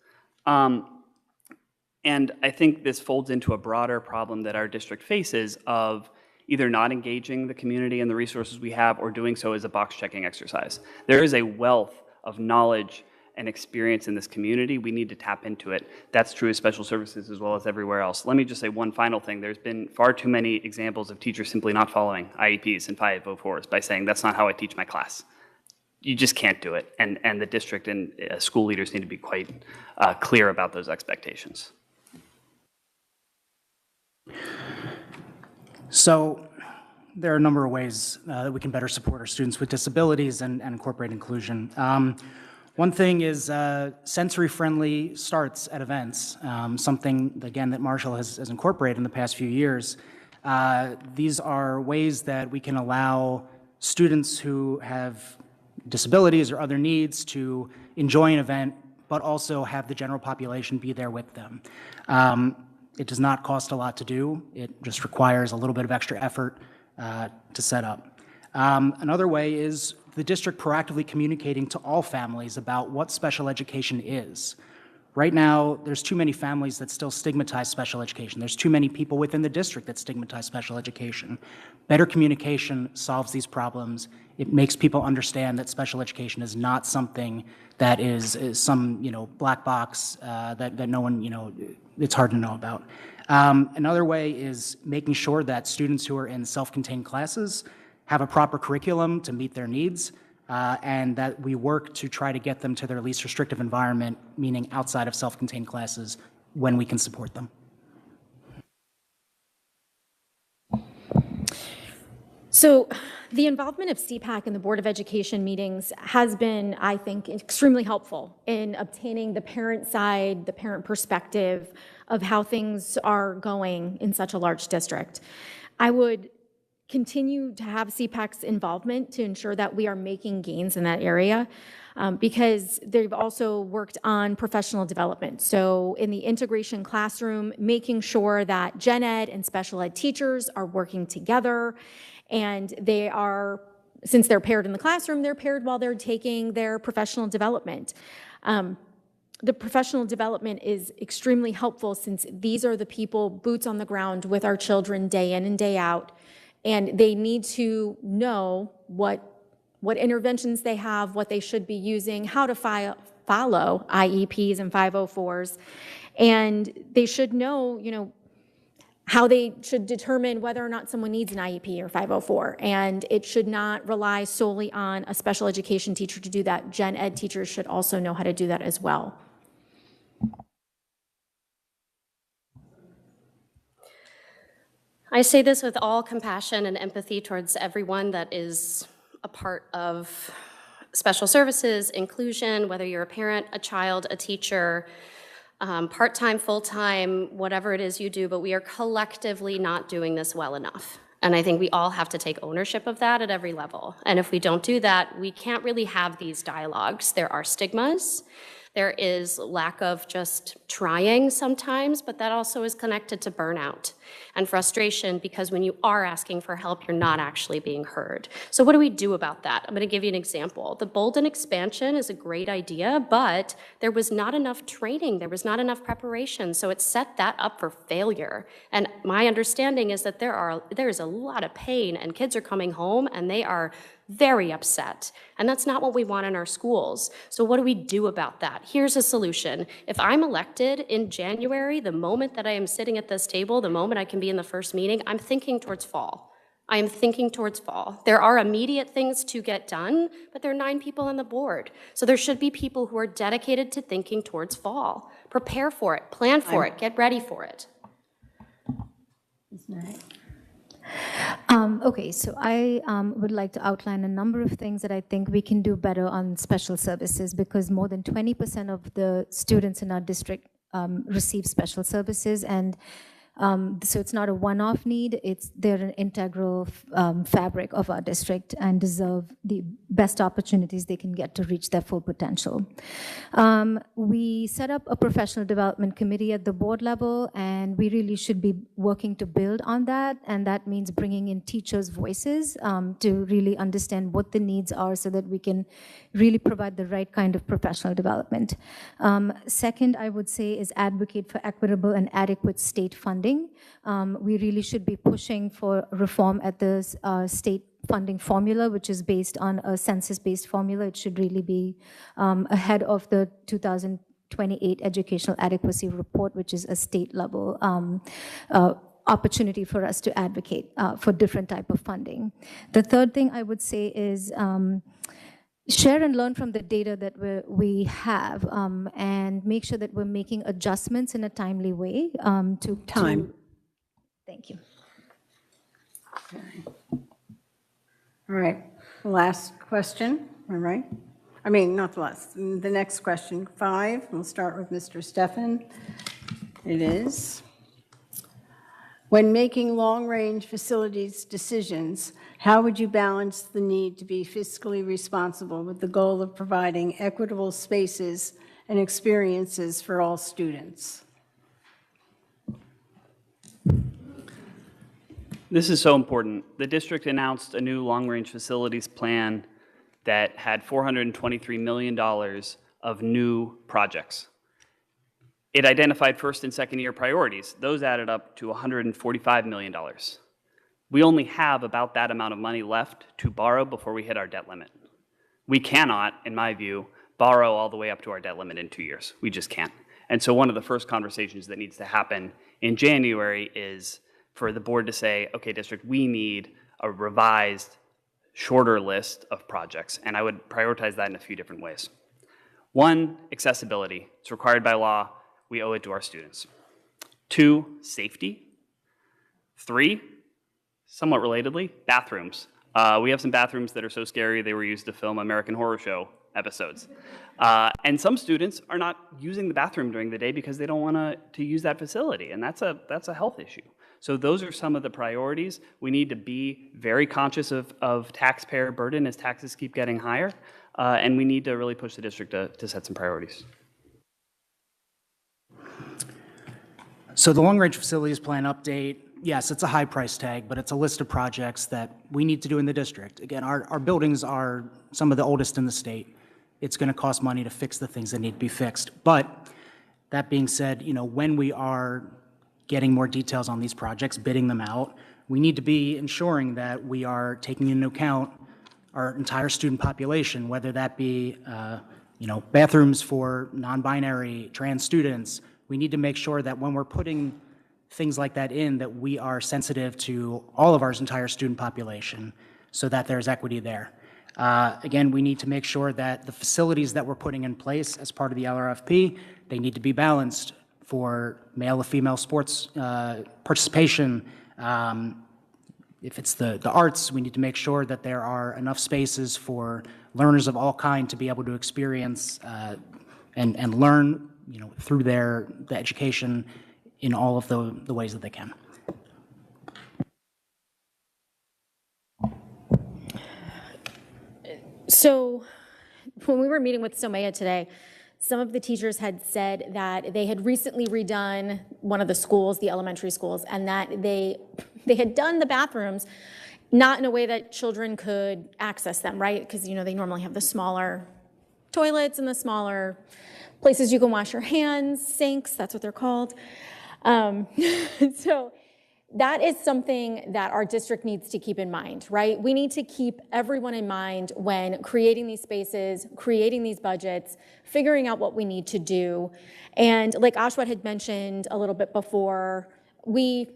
And I think this folds into a broader problem that our district faces of either not engaging the community and the resources we have or doing so as a box-checking exercise. There is a wealth of knowledge and experience in this community. We need to tap into it. That's true of special services as well as everywhere else. Let me just say one final thing. There's been far too many examples of teachers simply not following IEPs and 504s by saying, that's not how I teach my class. You just can't do it. And the district and school leaders need to be quite clear about those expectations. So there are a number of ways that we can better support our students with disabilities and incorporate inclusion. One thing is sensory-friendly starts at events, something, again, that Marshall has incorporated in the past few years. These are ways that we can allow students who have disabilities or other needs to enjoy an event, but also have the general population be there with them. It does not cost a lot to do. It just requires a little bit of extra effort to set up. Another way is the district proactively communicating to all families about what special education is. Right now, there's too many families that still stigmatize special education. There's too many people within the district that stigmatize special education. Better communication solves these problems. It makes people understand that special education is not something that is some, black box that no one, it's hard to know about. Another way is making sure that students who are in self-contained classes have a proper curriculum to meet their needs, and that we work to try to get them to their least restrictive environment, meaning outside of self-contained classes, when we can support them. So the involvement of CPAC in the Board of Education meetings has been, I think, extremely helpful in obtaining the parent side, the parent perspective of how things are going in such a large district. I would continue to have CPAC's involvement to ensure that we are making gains in that area because they've also worked on professional development. So in the integration classroom, making sure that gen ed and special ed teachers are working together, and they are, since they're paired in the classroom, they're paired while they're taking their professional development. The professional development is extremely helpful since these are the people boots on the ground with our children day in and day out. And they need to know what interventions they have, what they should be using, how to follow IEPs and 504s. And they should know, how they should determine whether or not someone needs an IEP or 504. And it should not rely solely on a special education teacher to do that. Gen ed teachers should also know how to do that as well. I say this with all compassion and empathy towards everyone that is a part of special services, inclusion, whether you're a parent, a child, a teacher, part-time, full-time, whatever it is you do, but we are collectively not doing this well enough. And I think we all have to take ownership of that at every level. And if we don't do that, we can't really have these dialogues. There are stigmas. There is lack of just trying sometimes, but that also is connected to burnout and frustration because when you are asking for help, you're not actually being heard. So what do we do about that? I'm going to give you an example. The Bolden expansion is a great idea, but there was not enough training. There was not enough preparation. So it set that up for failure. And my understanding is that there is a lot of pain and kids are coming home and they are very upset. And that's not what we want in our schools. So what do we do about that? Here's a solution. If I'm elected in January, the moment that I am sitting at this table, the moment I can be in the first meeting, I'm thinking towards fall. I am thinking towards fall. There are immediate things to get done, but there are 9 people on the board. So there should be people who are dedicated to thinking towards fall. Prepare for it, plan for it, get ready for it. Okay, so I would like to outline a number of things that I think we can do better on special services because more than 20% of the students in our district receive special services, and so it's not a one-off need, they're an integral fabric of our district and deserve the best opportunities they can get to reach their full potential. We set up a professional development committee at the board level, and we really should be working to build on that, and that means bringing in teachers' voices to really understand what the needs are so that we can really provide the right kind of professional development. Second, I would say, is advocate for equitable and adequate state funding. We really should be pushing for reform at the state funding formula, which is based on a census-based formula. It should really be ahead of the 2028 Educational Adequacy Report, which is a state-level opportunity for us to advocate for different type of funding. The third thing I would say is share and learn from the data that we have and make sure that we're making adjustments in a timely way Thank you. All right, last question, all right? I mean, not the last, the next question, 5, we'll start with Mr. Steffen. It is, when making long-range facilities decisions, how would you balance the need to be fiscally responsible with the goal of providing equitable spaces and experiences for all students? This is so important. The district announced a new long-range facilities plan that had $423 million of new projects. It identified first and second year priorities. Those added up to $145 million. We only have about that amount of money left to borrow before we hit our debt limit. We cannot, in my view, borrow all the way up to our debt limit in 2 years. We just can't. And so one of the first conversations that needs to happen in January is for the board to say, okay, district, we need a revised, shorter list of projects. And I would prioritize that in a few different ways. 1, accessibility. It's required by law. We owe it to our students. 2, safety. 3, somewhat relatedly, bathrooms. We have some bathrooms that are so scary they were used to film American Horror Show episodes. And some students are not using the bathroom during the day because they don't want to use that facility, and that's a health issue. So those are some of the priorities. We need to be very conscious of taxpayer burden as taxes keep getting higher, and we need to really push the district to set some priorities. So the long-range facilities plan update, yes, it's a high price tag, but it's a list of projects that we need to do in the district. Again, our buildings are some of the oldest in the state. It's going to cost money to fix the things that need to be fixed. But that being said, when we are getting more details on these projects, bidding them out, we need to be ensuring that we are taking into account our entire student population, whether that be, bathrooms for non-binary, trans students. We need to make sure that when we're putting things like that in, that we are sensitive to all of our entire student population so that there's equity there. Again, we need to make sure that the facilities that we're putting in place as part of the LRFP, they need to be balanced for male or female sports participation. If it's the arts, we need to make sure that there are enough spaces for learners of all kinds to be able to experience and learn through the education in all of the ways that they can. So when we were meeting with Somaya today, some of the teachers had said that they had recently redone one of the schools, the elementary schools, and that they had done the bathrooms not in a way that children could access them, right? Because, they normally have the smaller toilets and the smaller places you can wash your hands, sinks, that's what they're called. So that is something that our district needs to keep in mind, right? We need to keep everyone in mind when creating these spaces, creating these budgets, figuring out what we need to do. And like Ashwat had mentioned a little bit before, we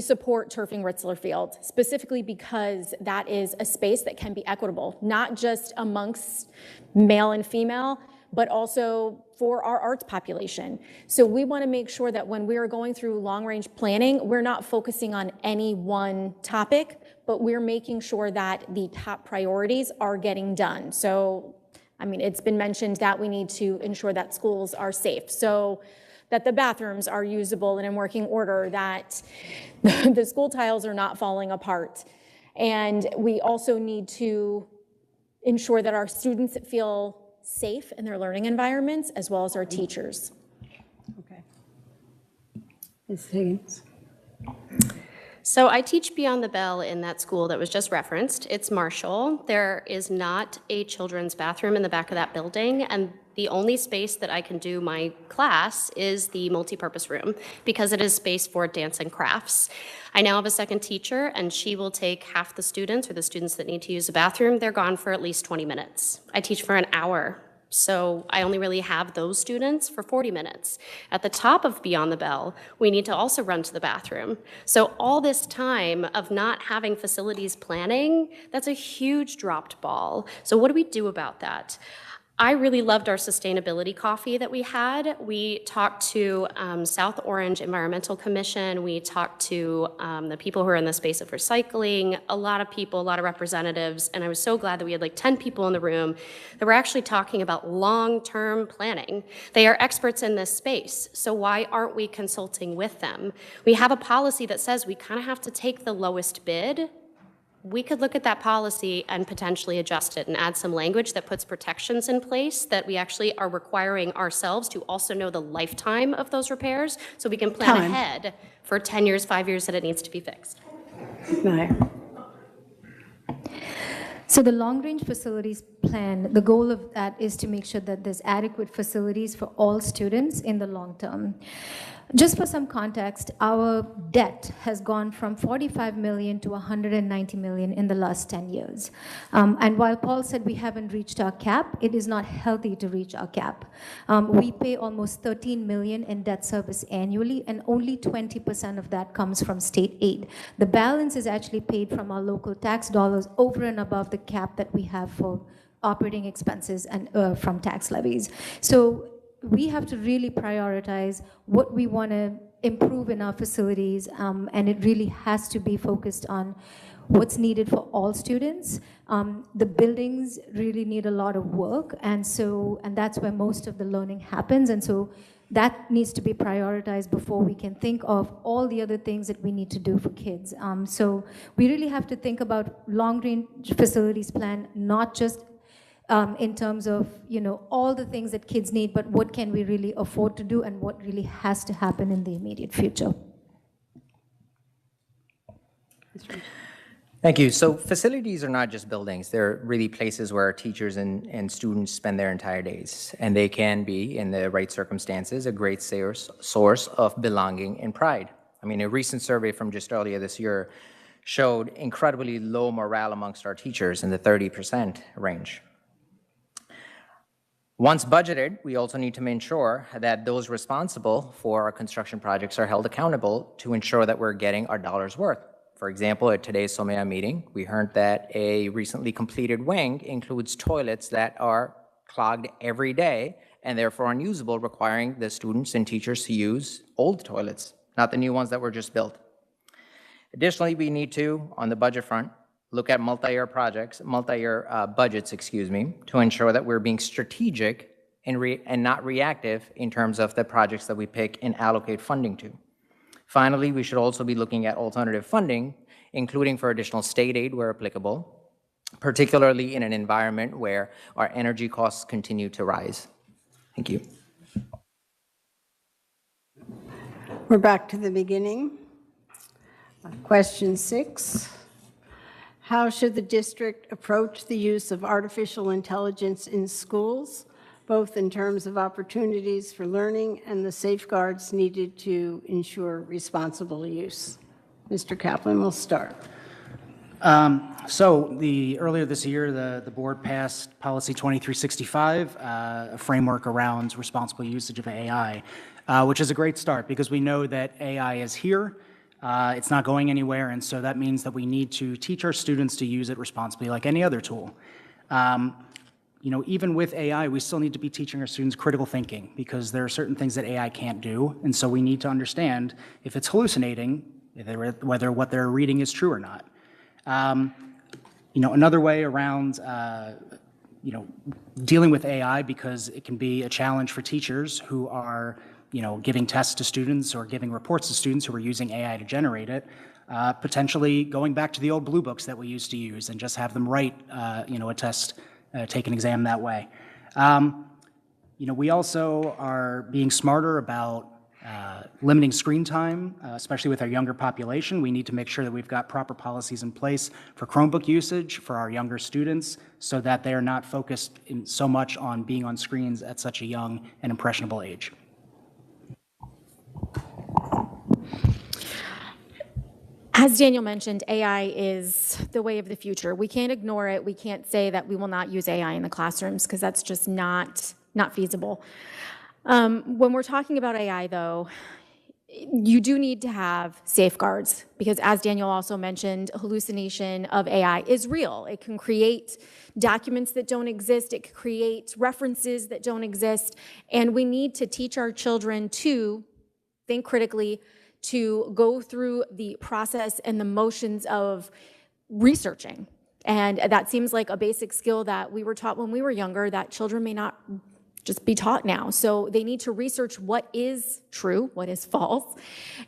support turfing Ritzler Field, specifically because that is a space that can be equitable, not just amongst male and female, but also for our arts population. So we want to make sure that when we are going through long-range planning, we're not focusing on any one topic, but we're making sure that the top priorities are getting done. So, it's been mentioned that we need to ensure that schools are safe, so that the bathrooms are usable and in working order, that the school tiles are not falling apart. And we also need to ensure that our students feel safe in their learning environments, as well as our teachers. Okay. Ms. Higgins. So I teach Beyond the Bell in that school that was just referenced. It's Marshall. There is not a children's bathroom in the back of that building, and the only space that I can do my class is the multipurpose room because it is space for dance and crafts. I now have a second teacher, and she will take half the students, or the students that need to use the bathroom. They're gone for at least 20 minutes. I teach for an hour. So I only really have those students for 40 minutes. At the top of Beyond the Bell, we need to also run to the bathroom. So all this time of not having facilities planning, that's a huge dropped ball. So what do we do about that? I really loved our sustainability coffee that we had. We talked to South Orange Environmental Commission. We talked to the people who are in the space of recycling, a lot of people, a lot of representatives, and I was so glad that we had like 10 people in the room that were actually talking about long-term planning. They are experts in this space, so why aren't we consulting with them? We have a policy that says we kind of have to take the lowest bid. We could look at that policy and potentially adjust it and add some language that puts protections in place that we actually are requiring ourselves to also know the lifetime of those repairs so we can plan ahead for 10 years, 5 years that it needs to be fixed. Nair. So the long-range facilities plan, the goal of that is to make sure that there's adequate facilities for all students in the long term. Just for some context, our debt has gone from 45 million to 190 million in the last 10 years. And while Paul said we haven't reached our cap, it is not healthy to reach our cap. We pay almost 13 million in debt service annually, and only 20% of that comes from state aid. The balance is actually paid from our local tax dollars over and above the cap that we have for operating expenses and from tax levies. So we have to really prioritize what we want to improve in our facilities, and it really has to be focused on what's needed for all students. The buildings really need a lot of work, and that's where most of the learning happens, and so that needs to be prioritized before we can think of all the other things that we need to do for kids. So we really have to think about long-range facilities plan, not just in terms of, all the things that kids need, but what can we really afford to do and what really has to happen in the immediate future. Thank you. So facilities are not just buildings. They're really places where teachers and students spend their entire days. And they can be, in the right circumstances, a great source of belonging and pride. A recent survey from just earlier this year showed incredibly low morale amongst our teachers in the 30% range. Once budgeted, we also need to ensure that those responsible for our construction projects are held accountable to ensure that we're getting our dollars worth. For example, at today's SOMEA meeting, we heard that a recently completed wing includes toilets that are clogged every day and therefore unusable, requiring the students and teachers to use old toilets, not the new ones that were just built. Additionally, we need to, on the budget front, look at multi-year budgets, to ensure that we're being strategic and not reactive in terms of the projects that we pick and allocate funding to. Finally, we should also be looking at alternative funding, including for additional state aid where applicable, particularly in an environment where our energy costs continue to rise. Thank you. We're back to the beginning. Question 6. How should the district approach the use of artificial intelligence in schools, both in terms of opportunities for learning and the safeguards needed to ensure responsible use? Mr. Kaplan will start. Earlier this year, the board passed Policy 2365, a framework around responsible usage of AI, which is a great start because we know that AI is here. It's not going anywhere, and so that means that we need to teach our students to use it responsibly like any other tool. Even with AI, we still need to be teaching our students critical thinking because there are certain things that AI can't do, and so we need to understand if it's hallucinating, whether what they're reading is true or not. Another way around, dealing with AI, because it can be a challenge for teachers who are, giving tests to students or giving reports to students who are using AI to generate it, potentially going back to the old blue books that we used to use and just have them write, a test, take an exam that way. We also are being smarter about limiting screen time, especially with our younger population. We need to make sure that we've got proper policies in place for Chromebook usage for our younger students so that they are not focused so much on being on screens at such a young and impressionable age. As Daniel mentioned, AI is the way of the future. We can't ignore it. We can't say that we will not use AI in the classrooms because that's just not feasible. When we're talking about AI, though, you do need to have safeguards because, as Daniel also mentioned, hallucination of AI is real. It can create documents that don't exist. It can create references that don't exist. And we need to teach our children to think critically, to go through the process and the motions of researching. And that seems like a basic skill that we were taught when we were younger that children may not just be taught now. So they need to research what is true, what is false.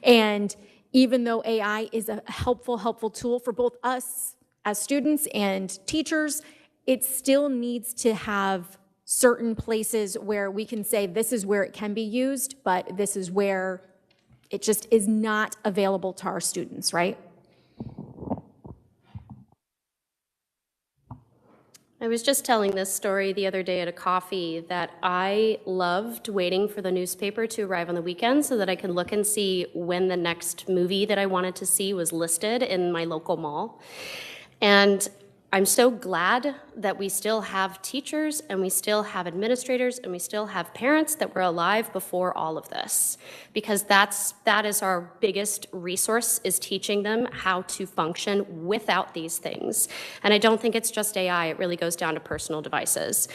And even though AI is a helpful tool for both us as students and teachers, it still needs to have certain places where we can say this is where it can be used, but this is where it just is not available to our students, right? I was just telling this story the other day at a coffee that I loved waiting for the newspaper to arrive on the weekend so that I could look and see when the next movie that I wanted to see was listed in my local mall. And I'm so glad that we still have teachers and we still have administrators and we still have parents that were alive before all of this, because that is our biggest resource, is teaching them how to function without these things. And I don't think it's just AI, it really goes down to personal devices.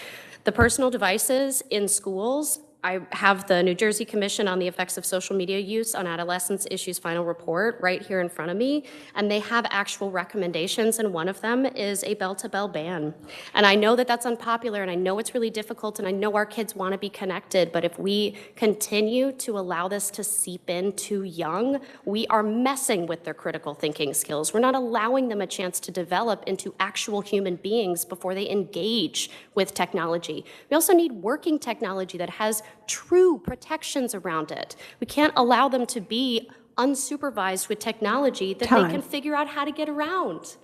The personal devices in schools, I have the New Jersey Commission on the Effects of Social Media Use on Adolescents Issues final report right here in front of me, and they have actual recommendations, and one of them is a bell-to-bell ban. And I know that that's unpopular, and I know it's really difficult, and I know our kids want to be connected, but if we continue to allow this to seep in too young, we are messing with their critical thinking skills. We're not allowing them a chance to develop into actual human beings before they engage with technology. We also need working technology that has true protections around it. We can't allow them to be unsupervised with technology that they can figure out how to get around.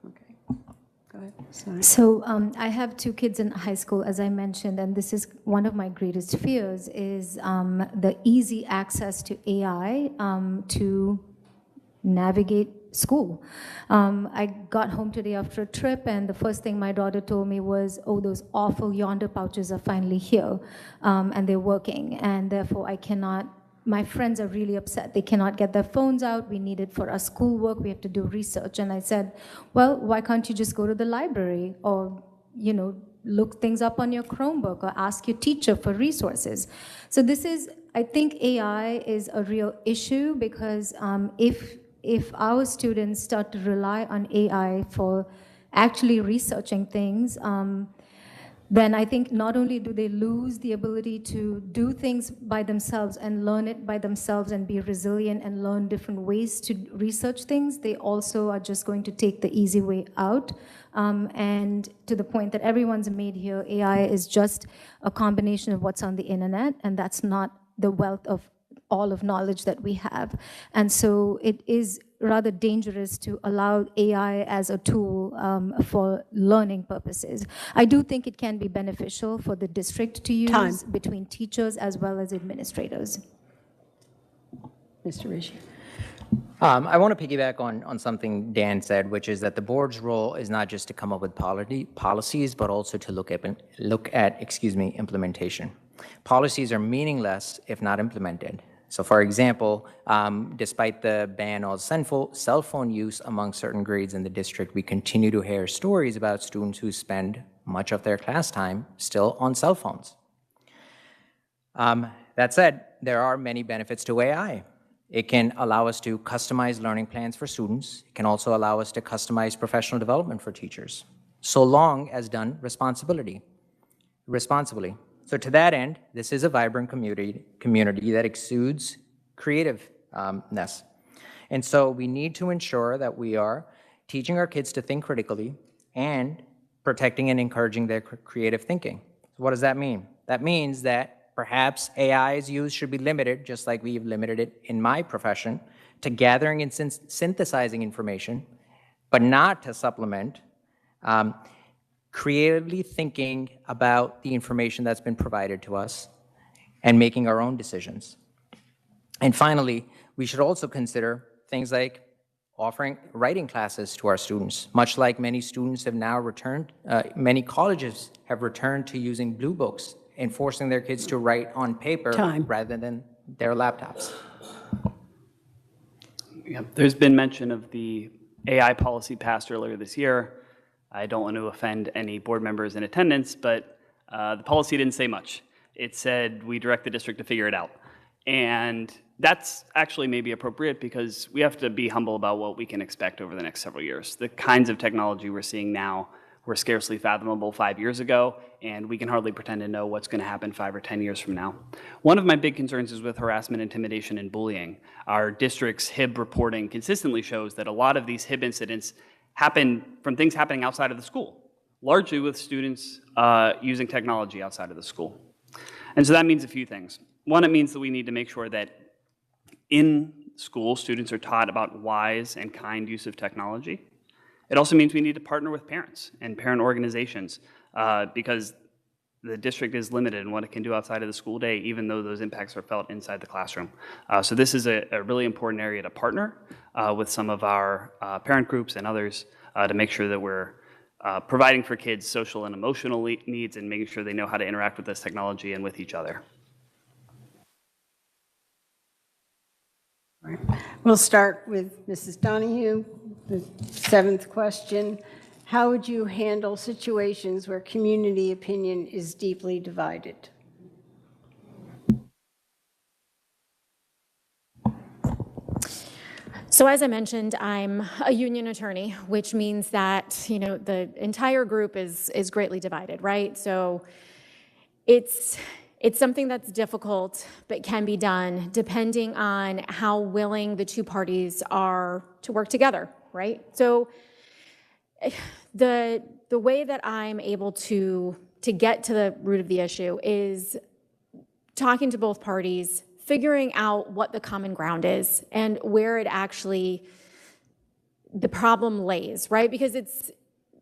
Okay, go ahead. Sorry. So I have 2 kids in high school, as I mentioned, and this is one of my greatest fears is the easy access to AI to navigate school. I got home today after a trip, and the first thing my daughter told me was, oh, those awful Yonder pouches are finally here, and they're working, and therefore I cannot, my friends are really upset. They cannot get their phones out. We need it for our schoolwork. We have to do research. And I said, well, why can't you just go to the library or, look things up on your Chromebook or ask your teacher for resources? So this is, I think AI is a real issue because if our students start to rely on AI for actually researching things, then I think not only do they lose the ability to do things by themselves and learn it by themselves and be resilient and learn different ways to research things, they also are just going to take the easy way out. And to the point that everyone's made here, AI is just a combination of what's on the internet, and that's not the wealth of all of knowledge that we have. And so it is rather dangerous to allow AI as a tool for learning purposes. I do think it can be beneficial for the district to use between teachers as well as administrators. Mr. Rishi. I want to piggyback on something Dan said, which is that the board's role is not just to come up with policies, but also to look at implementation. Policies are meaningless if not implemented. So for example, despite the ban on cell phone use among certain grades in the district, we continue to hear stories about students who spend much of their class time still on cell phones. That said, there are many benefits to AI. It can allow us to customize learning plans for students. It can also allow us to customize professional development for teachers, so long as done responsibly. So to that end, this is a vibrant community that exudes creativeness. And so we need to ensure that we are teaching our kids to think critically and protecting and encouraging their creative thinking. So what does that mean? That means that perhaps AI's use should be limited, just like we've limited it in my profession, to gathering and synthesizing information, but not to supplement creatively thinking about the information that's been provided to us and making our own decisions. And finally, we should also consider things like offering writing classes to our students, much like many students have now returned, many colleges have returned to using blue books and forcing their kids to write on paper rather than their laptops. Yeah, there's been mention of the AI policy passed earlier this year. I don't want to offend any board members in attendance, but the policy didn't say much. It said we direct the district to figure it out. And that's actually maybe appropriate because we have to be humble about what we can expect over the next several years. The kinds of technology we're seeing now were scarcely fathomable 5 years ago, and we can hardly pretend to know what's going to happen 5 or 10 years from now. One of my big concerns is with harassment, intimidation, and bullying. Our district's HIB reporting consistently shows that a lot of these HIB incidents happen from things happening outside of the school, largely with students using technology outside of the school. And so that means a few things. One, it means that we need to make sure that in school, students are taught about wise and kind use of technology. It also means we need to partner with parents and parent organizations because the district is limited in what it can do outside of the school day, even though those impacts are felt inside the classroom. So this is a really important area to partner with some of our parent groups and others to make sure that we're providing for kids social and emotional needs and making sure they know how to interact with this technology and with each other. We'll start with Mrs. Donahue, the 7th question. How would you handle situations where community opinion is deeply divided? So as I mentioned, I'm a union attorney, which means that, you know, the entire group is greatly divided, right? So it's something that's difficult, but can be done depending on how willing the two parties are to work together, right? So the way that I'm able to get to the root of the issue is talking to both parties, figuring out what the common ground is and where it actually, the problem lays, right? Because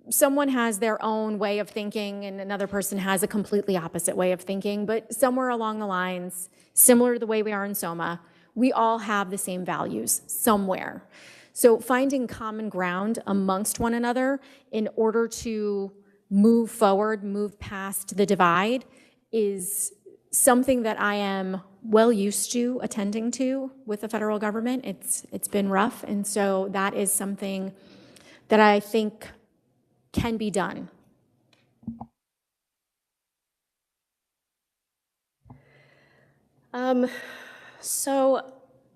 someone has their own way of thinking and another person has a completely opposite way of thinking, but somewhere along the lines, similar to the way we are in SOMA, we all have the same values somewhere. So finding common ground amongst one another in order to move forward, move past the divide is something that I am well used to attending to with the federal government. It's been rough, and so that is something that I think can be done. So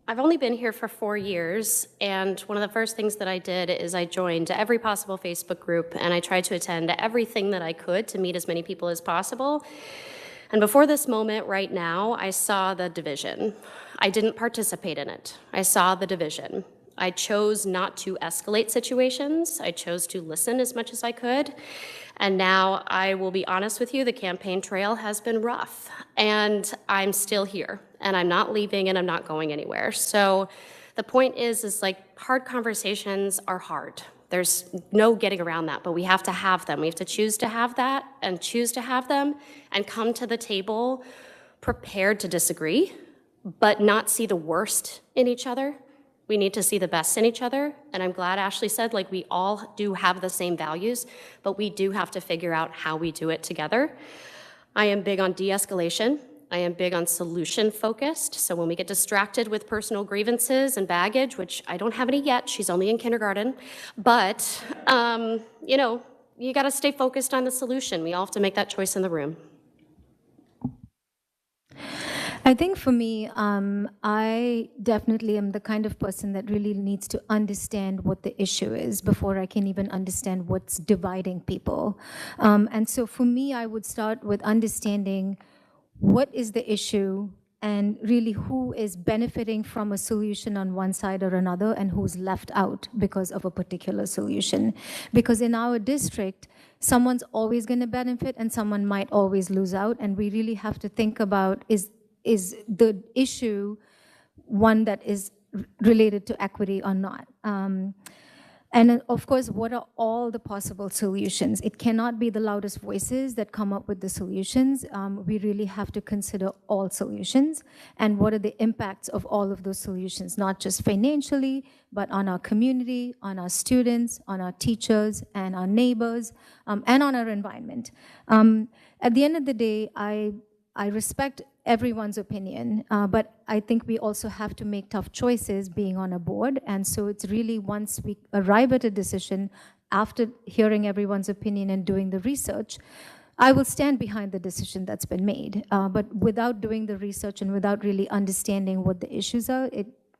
I've only been here for 4 years, and one of the first things that I did is I joined every possible Facebook group, and I tried to attend everything that I could to meet as many people as possible. And before this moment right now, I saw the division. I didn't participate in it. I saw the division. I chose not to escalate situations. I chose to listen as much as I could. And now I will be honest with you, the campaign trail has been rough. And I'm still here. And I'm not leaving and I'm not going anywhere. So the point is like hard conversations are hard. There's no getting around that, but we have to have them. We have to choose to have that and choose to have them and come to the table prepared to disagree, but not see the worst in each other. We need to see the best in each other. And I'm glad Ashley said, like, we all do have the same values, but we do have to figure out how we do it together. I am big on de-escalation. I am big on solution focused. So when we get distracted with personal grievances and baggage, which I don't have any yet, she's only in kindergarten, but you gotta stay focused on the solution. We all have to make that choice in the room. I think for me, I definitely am the kind of person that really needs to understand what the issue is before I can even understand what's dividing people. And so for me, I would start with understanding what is the issue and really who is benefiting from a solution on one side or another and who's left out because of a particular solution. Because in our district, someone's always going to benefit and someone might always lose out. And we really have to think about, is the issue one that is related to equity or not? And of course, what are all the possible solutions? It cannot be the loudest voices that come up with the solutions. We really have to consider all solutions and what are the impacts of all of those solutions, not just financially, but on our community, on our students, on our teachers, and our neighbors, and on our environment. At the end of the day, I respect everyone's opinion, but I think we also have to make tough choices being on a board. And so it's really once we arrive at a decision, after hearing everyone's opinion and doing the research, I will stand behind the decision that's been made. But without doing the research and without really understanding what the issues are,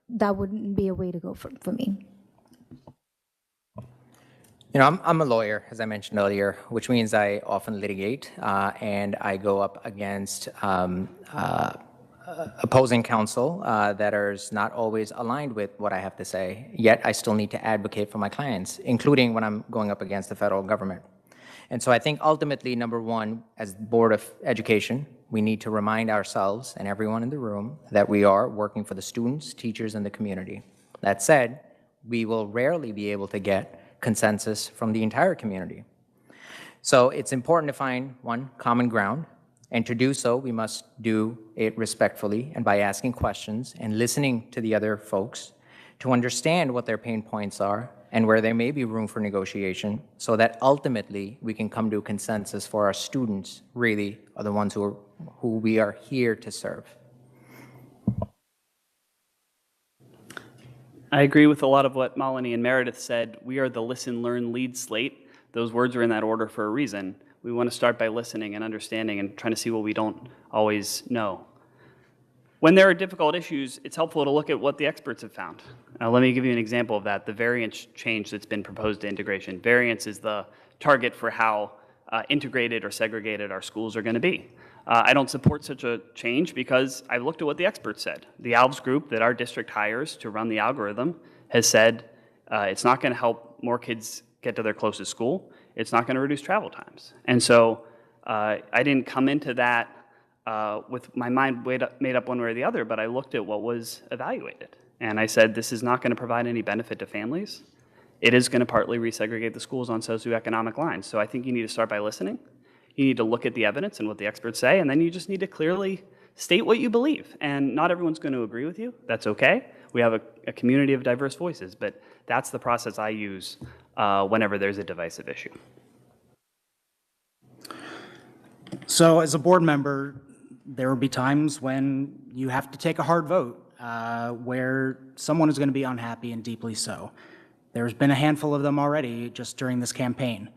that wouldn't be a way to go for me. You know, I'm a lawyer, as I mentioned earlier, which means I often litigate, and I go up against opposing counsel that is not always aligned with what I have to say, yet I still need to advocate for my clients, including when I'm going up against the federal government. And so I think ultimately, number one, as Board of Education, we need to remind ourselves and everyone in the room that we are working for the students, teachers, and the community. That said, we will rarely be able to get consensus from the entire community. So it's important to find one common ground, and to do so, we must do it respectfully and by asking questions and listening to the other folks to understand what their pain points are and where there may be room for negotiation, so that ultimately we can come to a consensus for our students really are the ones who we are here to serve. I agree with a lot of what Malini and Meredith said. We are the listen, learn, lead slate. Those words are in that order for a reason. We want to start by listening and understanding and trying to see what we don't always know. When there are difficult issues, it's helpful to look at what the experts have found. Let me give you an example of that, the variance change that's been proposed to integration. Variance is the target for how integrated or segregated our schools are going to be. I don't support such a change because I've looked at what the experts said. The ALBS group that our district hires to run the algorithm has said it's not going to help more kids get to their closest school. It's not going to reduce travel times. And so I didn't come into that with my mind made up one way or the other, but I looked at what was evaluated. And I said, this is not going to provide any benefit to families. It is going to partly resegregate the schools on socioeconomic lines. So I think you need to start by listening. You need to look at the evidence and what the experts say, and then you just need to clearly state what you believe. And not everyone's going to agree with you. That's okay. We have a community of diverse voices, but that's the process I use whenever there's a divisive issue. So as a board member, there will be times when you have to take a hard vote where someone is going to be unhappy, and deeply so. There's been a handful of them already just during this campaign.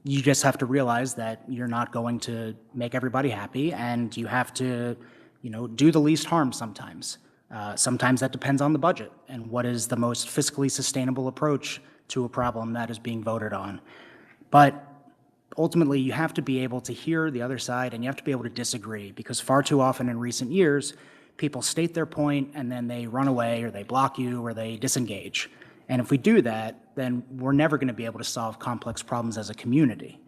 You just have to realize that you're not going to make everybody happy, and you have to do the least harm sometimes. Sometimes that depends on the budget and what is the most fiscally sustainable approach to a problem that is being voted on. But ultimately, you have to be able to hear the other side and you have to be able to disagree, because far too often in recent years, people state their point and then they run away or they block you or they disengage. And if we do that, then we're never going to be able to solve complex problems as a community.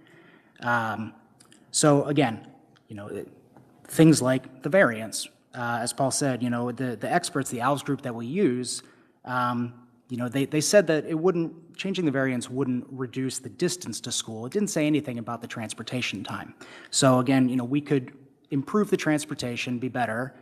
So again, things like the variance, as Paul said, the experts, the ALVS group that we use, they said that changing the variance wouldn't reduce the distance to school. It didn't say anything about the transportation time. So again, we could improve the transportation, be better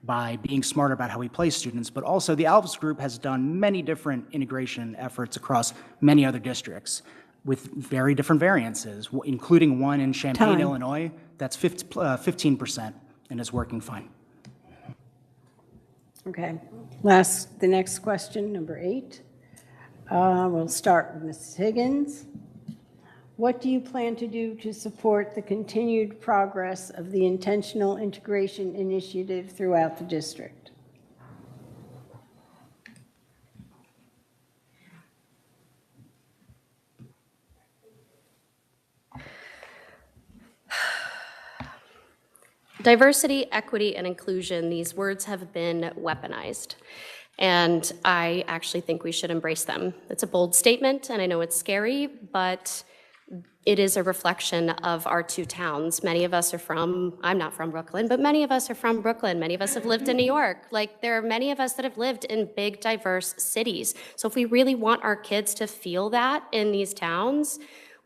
by being smarter about how we place students, but also the ALVS group has done many different integration efforts across many other districts with very different variances, including one in Champaign, Illinois, that's 15% and is working fine. Okay. The next question, number 8. We'll start with Mrs. Higgins. What do you plan to do to support the continued progress of the Intentional Integration Initiative throughout the district? Diversity, equity, and inclusion, these words have been weaponized. And I actually think we should embrace them. It's a bold statement, and I know it's scary, but it is a reflection of our two towns. Many of us are I'm not from Brooklyn, but many of us are from Brooklyn. Many of us have lived in New York. There are many of us that have lived in big, diverse cities. So if we really want our kids to feel that in these towns,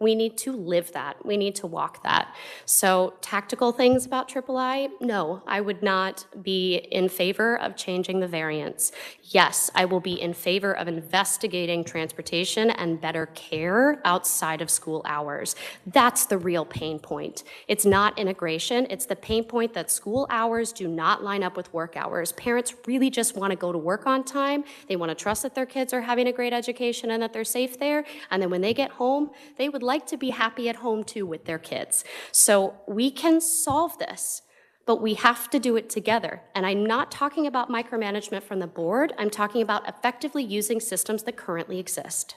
we need to live that. We need to walk that. So tactical things about III, no, I would not be in favor of changing the variance. Yes, I will be in favor of investigating transportation and better care outside of school hours. That's the real pain point. It's not integration. It's the pain point that school hours do not line up with work hours. Parents really just want to go to work on time. They want to trust that their kids are having a great education and that they're safe there. And then when they get home, they would like to be happy at home too with their kids. So we can solve this, but we have to do it together. And I'm not talking about micromanagement from the board. I'm talking about effectively using systems that currently exist.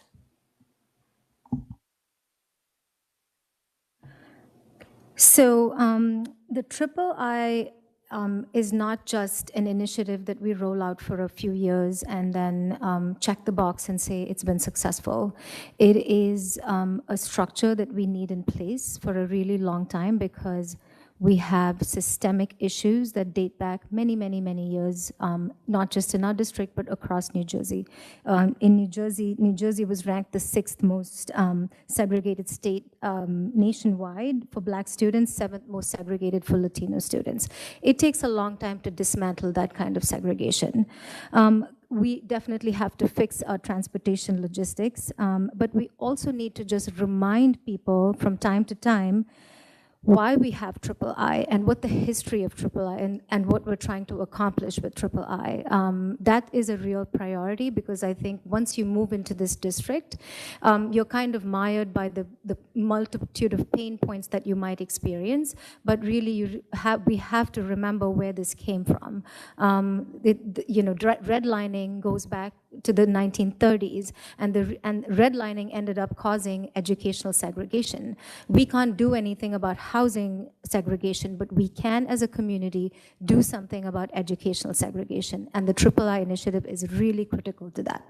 So the III is not just an initiative that we roll out for a few years and then check the box and say it's been successful. It is a structure that we need in place for a really long time because we have systemic issues that date back many, many, many years, not just in our district, but across New Jersey. In New Jersey was ranked the 6th most segregated state nationwide for Black students, 7th most segregated for Latino students. It takes a long time to dismantle that kind of segregation. We definitely have to fix our transportation logistics, but we also need to just remind people from time to time why we have III and what the history of III and what we're trying to accomplish with III. That is a real priority because I think once you move into this district, you're kind of mired by the multitude of pain points that you might experience, but really we have to remember where this came from. Redlining goes back to the 1930s, and redlining ended up causing educational segregation. We can't do anything about housing segregation, but we can, as a community, do something about educational segregation, and the III initiative is really critical to that.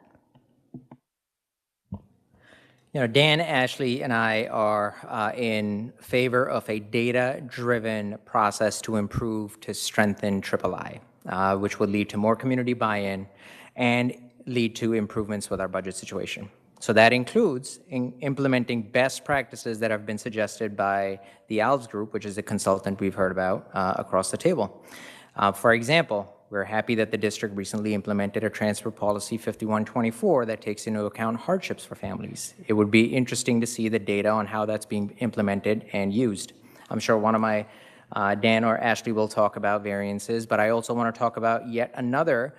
Dan, Ashley, and I are in favor of a data-driven process to improve, to strengthen III, which would lead to more community buy-in and lead to improvements with our budget situation. So that includes implementing best practices that have been suggested by the ALVS group, which is a consultant we've heard about across the table. For example, we're happy that the district recently implemented a transfer policy 5124 that takes into account hardships for families. It would be interesting to see the data on how that's being implemented and used. I'm sure one of my, Dan or Ashley will talk about variances, but I also want to talk about yet another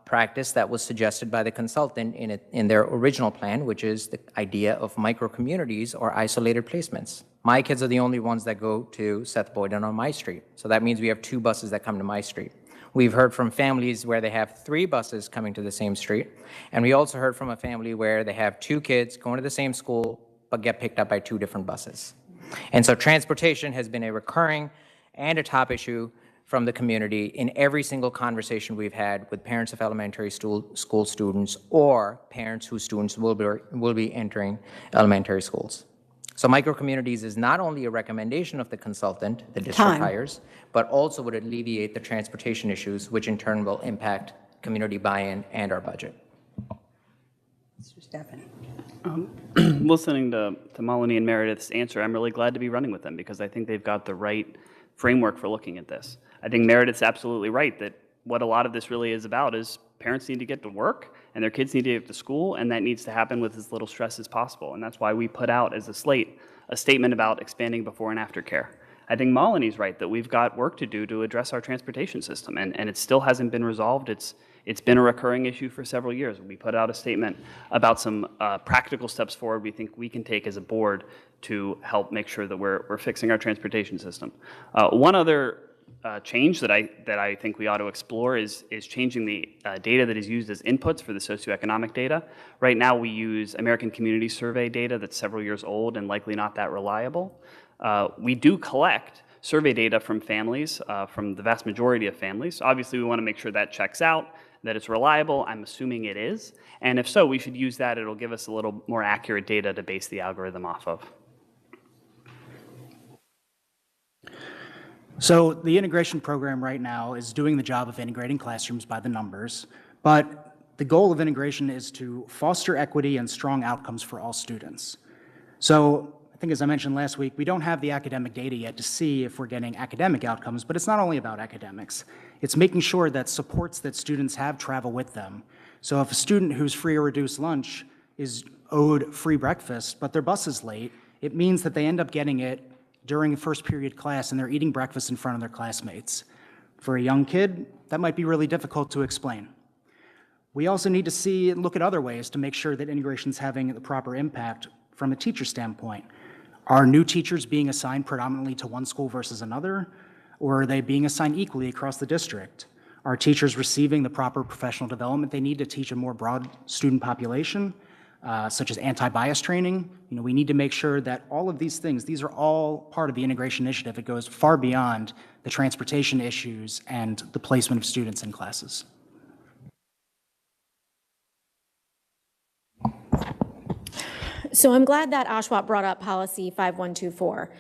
practice that was suggested by the consultant in their original plan, which is the idea of micro-communities or isolated placements. My kids are the only ones that go to Seth Boyden on my street. So that means we have 2 buses that come to my street. We've heard from families where they have 3 buses coming to the same street. And we also heard from a family where they have 2 kids going to the same school, but get picked up by 2 different buses. And so transportation has been a recurring and a top issue from the community in every single conversation we've had with parents of elementary school students or parents whose students will be entering elementary schools. So microcommunities is not only a recommendation of the consultant the district hires, but also would alleviate the transportation issues, which in turn will impact community buy-in and our budget. Mr. Steffen. Listening to Malini and Meredith's answer, I'm really glad to be running with them because I think they've got the right framework for looking at this. I think Meredith's absolutely right that what a lot of this really is about is parents need to get to work and their kids need to get to school, and that needs to happen with as little stress as possible. And that's why we put out as a slate a statement about expanding before and after care. I think Malini's right that we've got work to do to address our transportation system, and it still hasn't been resolved. It's been a recurring issue for several years. We put out a statement about some practical steps forward we think we can take as a board to help make sure that we're fixing our transportation system. One other change that I think we ought to explore is changing the data that is used as inputs for the socioeconomic data. Right now we use American Community Survey data that's several years old and likely not that reliable. We do collect survey data from families, from the vast majority of families. Obviously we want to make sure that checks out, that it's reliable. I'm assuming it is. And if so, we should use that. It'll give us a little more accurate data to base the algorithm off of. So the integration program right now is doing the job of integrating classrooms by the numbers, but the goal of integration is to foster equity and strong outcomes for all students. So I think as I mentioned last week, we don't have the academic data yet to see if we're getting academic outcomes, but it's not only about academics. It's making sure that supports that students have travel with them. So if a student who's free or reduced lunch is owed free breakfast, but their bus is late, it means that they end up getting it during a first period class and they're eating breakfast in front of their classmates. For a young kid, that might be really difficult to explain. We also need to see and look at other ways to make sure that integration is having the proper impact from a teacher standpoint. Are new teachers being assigned predominantly to one school versus another, or are they being assigned equally across the district? Are teachers receiving the proper professional development they need to teach a more broad student population? Such as anti-bias training. We need to make sure that all of these things, these are all part of the integration initiative. It goes far beyond the transportation issues and the placement of students in classes. So I'm glad that Ashwat brought up policy 5124.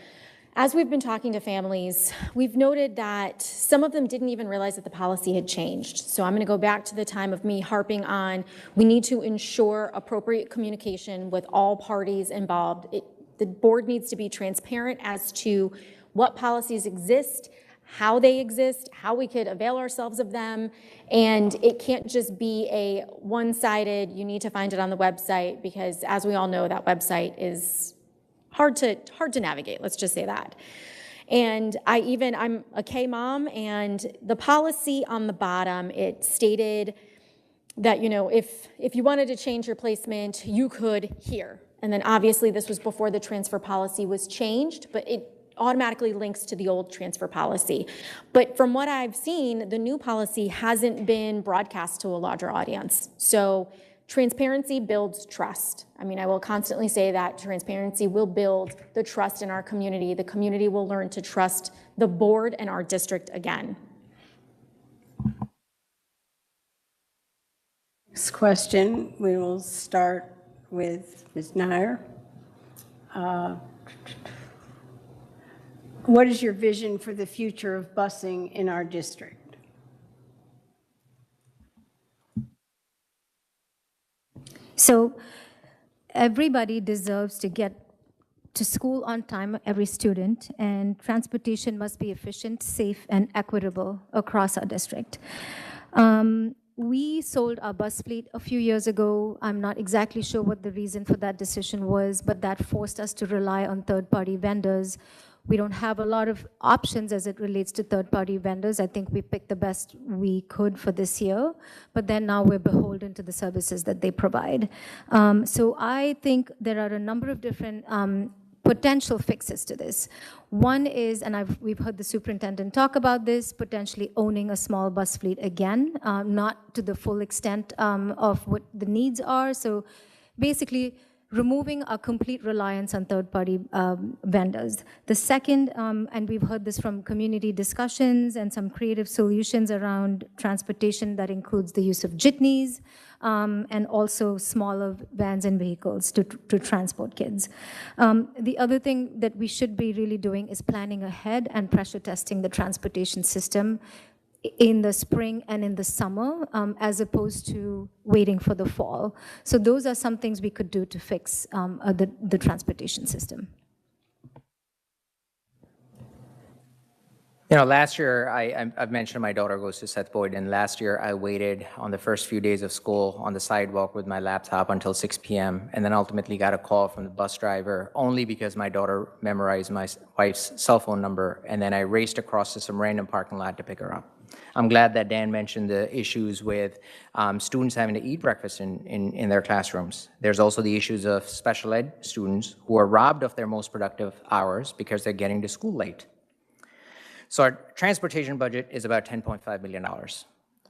As we've been talking to families, we've noted that some of them didn't even realize that the policy had changed. So I'm going to go back to the time of me harping on we need to ensure appropriate communication with all parties involved. The board needs to be transparent as to what policies exist, how they exist, how we could avail ourselves of them, and it can't just be a one-sided, you need to find it on the website, because as we all know, that website is hard to navigate, let's just say that. And I'm a K mom, and the policy on the bottom, it stated that, if you wanted to change your placement, you could here. And then obviously this was before the transfer policy was changed, but it automatically links to the old transfer policy. But from what I've seen, the new policy hasn't been broadcast to a larger audience. So transparency builds trust. I will constantly say that transparency will build the trust in our community. The community will learn to trust the board and our district again. Next question, we will start with Ms. Nair. What is your vision for the future of busing in our district? So everybody deserves to get to school on time, every student, and transportation must be efficient, safe, and equitable across our district. We sold our bus fleet a few years ago. I'm not exactly sure what the reason for that decision was, but that forced us to rely on third-party vendors. We don't have a lot of options as it relates to third-party vendors. I think we picked the best we could for this year, but then now we're beholden to the services that they provide. So I think there are a number of different potential fixes to this. One is, and we've heard the superintendent talk about this, potentially owning a small bus fleet again, not to the full extent of what the needs are. So basically, removing a complete reliance on third-party vendors. The second, and we've heard this from community discussions and some creative solutions around transportation that includes the use of jitneys and also smaller vans and vehicles to transport kids. The other thing that we should be really doing is planning ahead and pressure testing the transportation system in the spring and in the summer, as opposed to waiting for the fall. So those are some things we could do to fix the transportation system. You know, last year, I've mentioned my daughter goes to Seth Boyd, and last year I waited on the first few days of school on the sidewalk with my laptop until 6 p.m., and then ultimately got a call from the bus driver only because my daughter memorized my wife's cell phone number, and then I raced across to some random parking lot to pick her up. I'm glad that Dan mentioned the issues with students having to eat breakfast in their classrooms. There's also the issues of special ed students who are robbed of their most productive hours because they're getting to school late. So our transportation budget is about $10.5 million.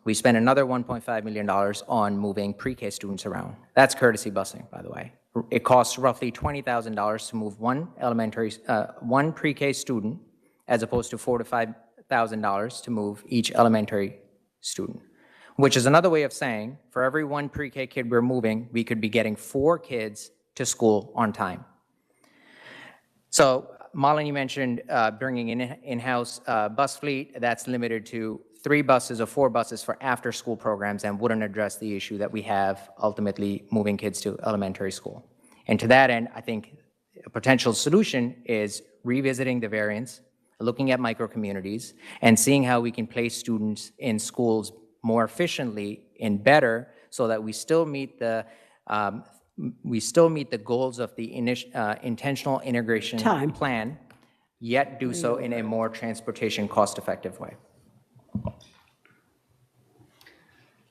We spend another $1.5 million on moving pre-K students around. That's courtesy busing, by the way. It costs roughly $20,000 to move one pre-K student, as opposed to $4,000 to $5,000 to move each elementary student, which is another way of saying for every one pre-K kid we're moving, we could be getting 4 kids to school on time. So Malin, you mentioned bringing in-house bus fleet. That's limited to 3 buses or 4 buses for after-school programs and wouldn't address the issue that we have ultimately moving kids to elementary school. And to that end, I think a potential solution is revisiting the variance, looking at micro-communities, and seeing how we can place students in schools more efficiently and better so that we still meet the goals of the intentional integration plan, yet do so in a more transportation cost-effective way.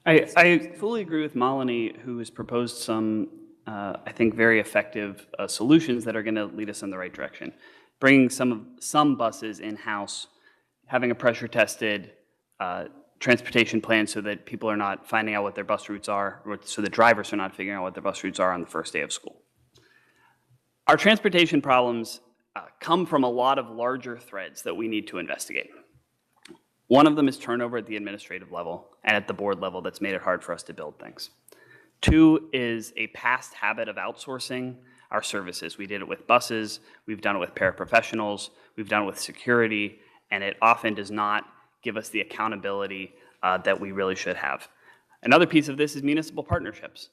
I fully agree with Malini, who has proposed some, I think, very effective solutions that are going to lead us in the right direction. Bringing some buses in-house, having a pressure-tested transportation plan so that people are not finding out what their bus routes are, or so the drivers are not figuring out what their bus routes are on the first day of school. Our transportation problems come from a lot of larger threads that we need to investigate. One of them is turnover at the administrative level and at the board level that's made it hard for us to build things. 2 is a past habit of outsourcing our services. We did it with buses, we've done it with paraprofessionals, we've done it with security, and it often does not give us the accountability that we really should have. Another piece of this is municipal partnerships.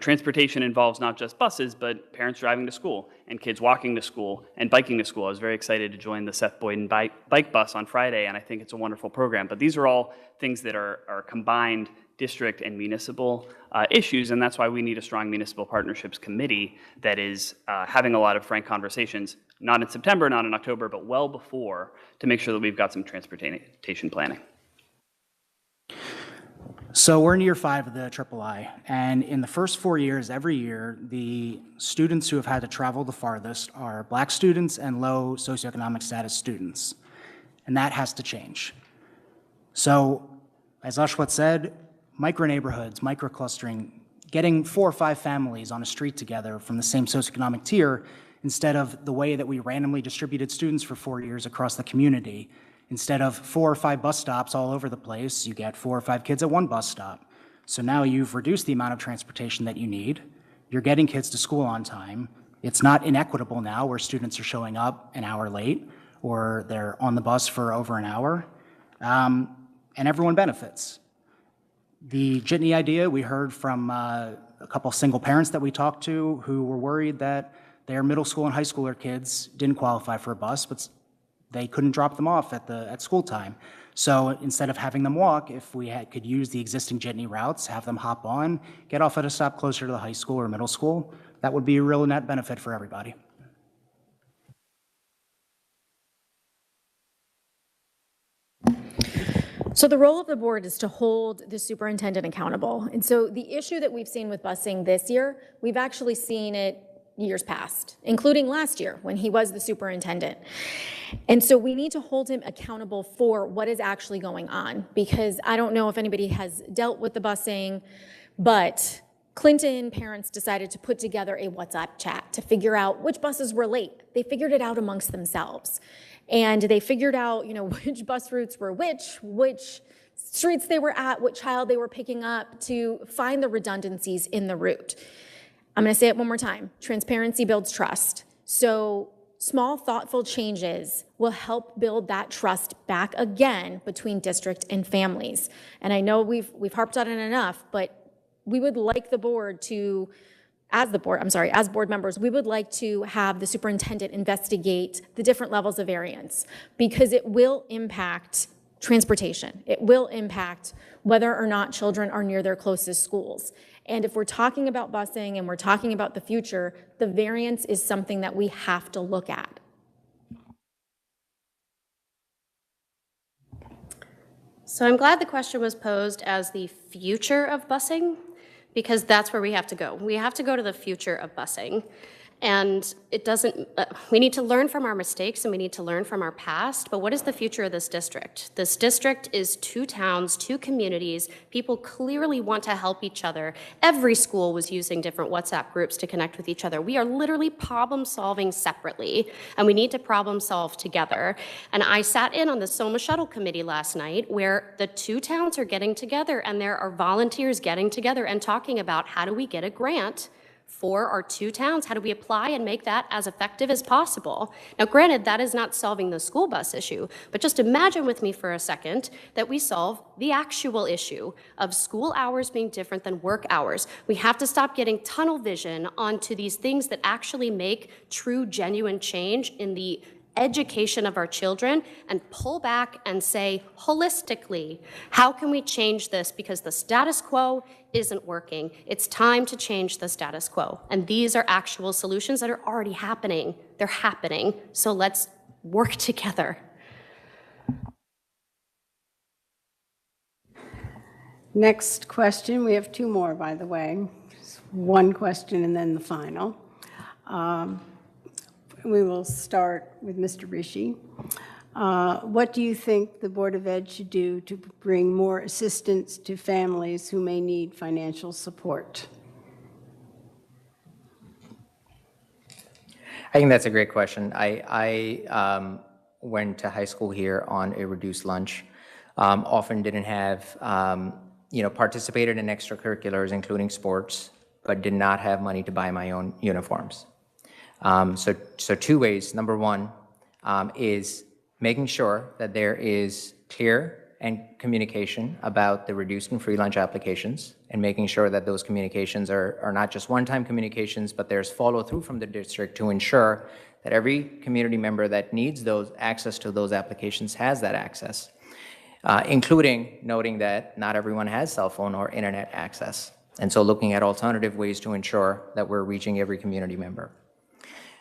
Transportation involves not just buses, but parents driving to school and kids walking to school and biking to school. I was very excited to join the Seth Boyden bike bus on Friday, and I think it's a wonderful program. But these are all things that are combined district and municipal issues, and that's why we need a strong municipal partnerships committee that is having a lot of frank conversations, not in September, not in October, but well before, to make sure that we've got some transportation planning. So we're in year 5 of the III, and in the first 4 years, every year, the students who have had to travel the farthest are Black students and low socioeconomic status students, and that has to change. So, as Ashwat said, micro-neighborhoods, micro-clustering, getting 4 or 5 families on a street together from the same socioeconomic tier instead of the way that we randomly distributed students for 4 years across the community. Instead of 4 or 5 bus stops all over the place, you get 4 or 5 kids at one bus stop. So now you've reduced the amount of transportation that you need. You're getting kids to school on time. It's not inequitable now where students are showing up an hour late or they're on the bus for over an hour, and everyone benefits. The jitney idea, we heard from a couple single parents that we talked to who were worried that their middle school and high schooler kids didn't qualify for a bus, but they couldn't drop them off at school time. So instead of having them walk, if we could use the existing jitney routes, have them hop on, get off at a stop closer to the high school or middle school, that would be a real net benefit for everybody. So the role of the board is to hold the superintendent accountable. And so the issue that we've seen with busing this year, we've actually seen it years past, including last year when he was the superintendent. And so we need to hold him accountable for what is actually going on, because I don't know if anybody has dealt with the busing, but Clinton parents decided to put together a WhatsApp chat to figure out which buses were late. They figured it out amongst themselves. And they figured out, which bus routes were which streets they were at, what child they were picking up, to find the redundancies in the route. I'm going to say it one more time. Transparency builds trust. So small, thoughtful changes will help build that trust back again between district and families. And I know we've harped on it enough, but we would like the board to, as board members, we would like to have the superintendent investigate the different levels of variance, because it will impact transportation. It will impact whether or not children are near their closest schools. And if we're talking about busing and we're talking about the future, the variance is something that we have to look at. So I'm glad the question was posed as the future of busing, because that's where we have to go. We have to go to the future of busing. And it doesn't, we need to learn from our mistakes and we need to learn from our past, but what is the future of this district? This district is 2 towns, 2 communities. People clearly want to help each other. Every school was using different WhatsApp groups to connect with each other. We are literally problem solving separately, and we need to problem solve together. And I sat in on the SOMA Shuttle Committee last night, where the 2 towns are getting together and there are volunteers getting together and talking about how do we get a grant for our 2 towns? How do we apply and make that as effective as possible? Now, granted, that is not solving the school bus issue, but just imagine with me for a second that we solve the actual issue of school hours being different than work hours. We have to stop getting tunnel vision onto these things that actually make true, genuine change in the education of our children, and pull back and say holistically, how can we change this? Because the status quo isn't working. It's time to change the status quo. And these are actual solutions that are already happening. They're happening. So let's work together. Next question. We have 2 more, by the way. Just 1 question and then the final. We will start with Mr. Rishi. What do you think the Board of Ed should do to bring more assistance to families who may need financial support? I think that's a great question. I went to high school here on a reduced lunch. Often didn't have, participated in extracurriculars, including sports, but did not have money to buy my own uniforms. So 2 ways. Number 1 is making sure that there is clear and communication about the reduced and free lunch applications, and making sure that those communications are not just one-time communications, but there's follow-through from the district to ensure that every community member that needs those access to those applications has that access, including noting that not everyone has cell phone or internet access. And so looking at alternative ways to ensure that we're reaching every community member.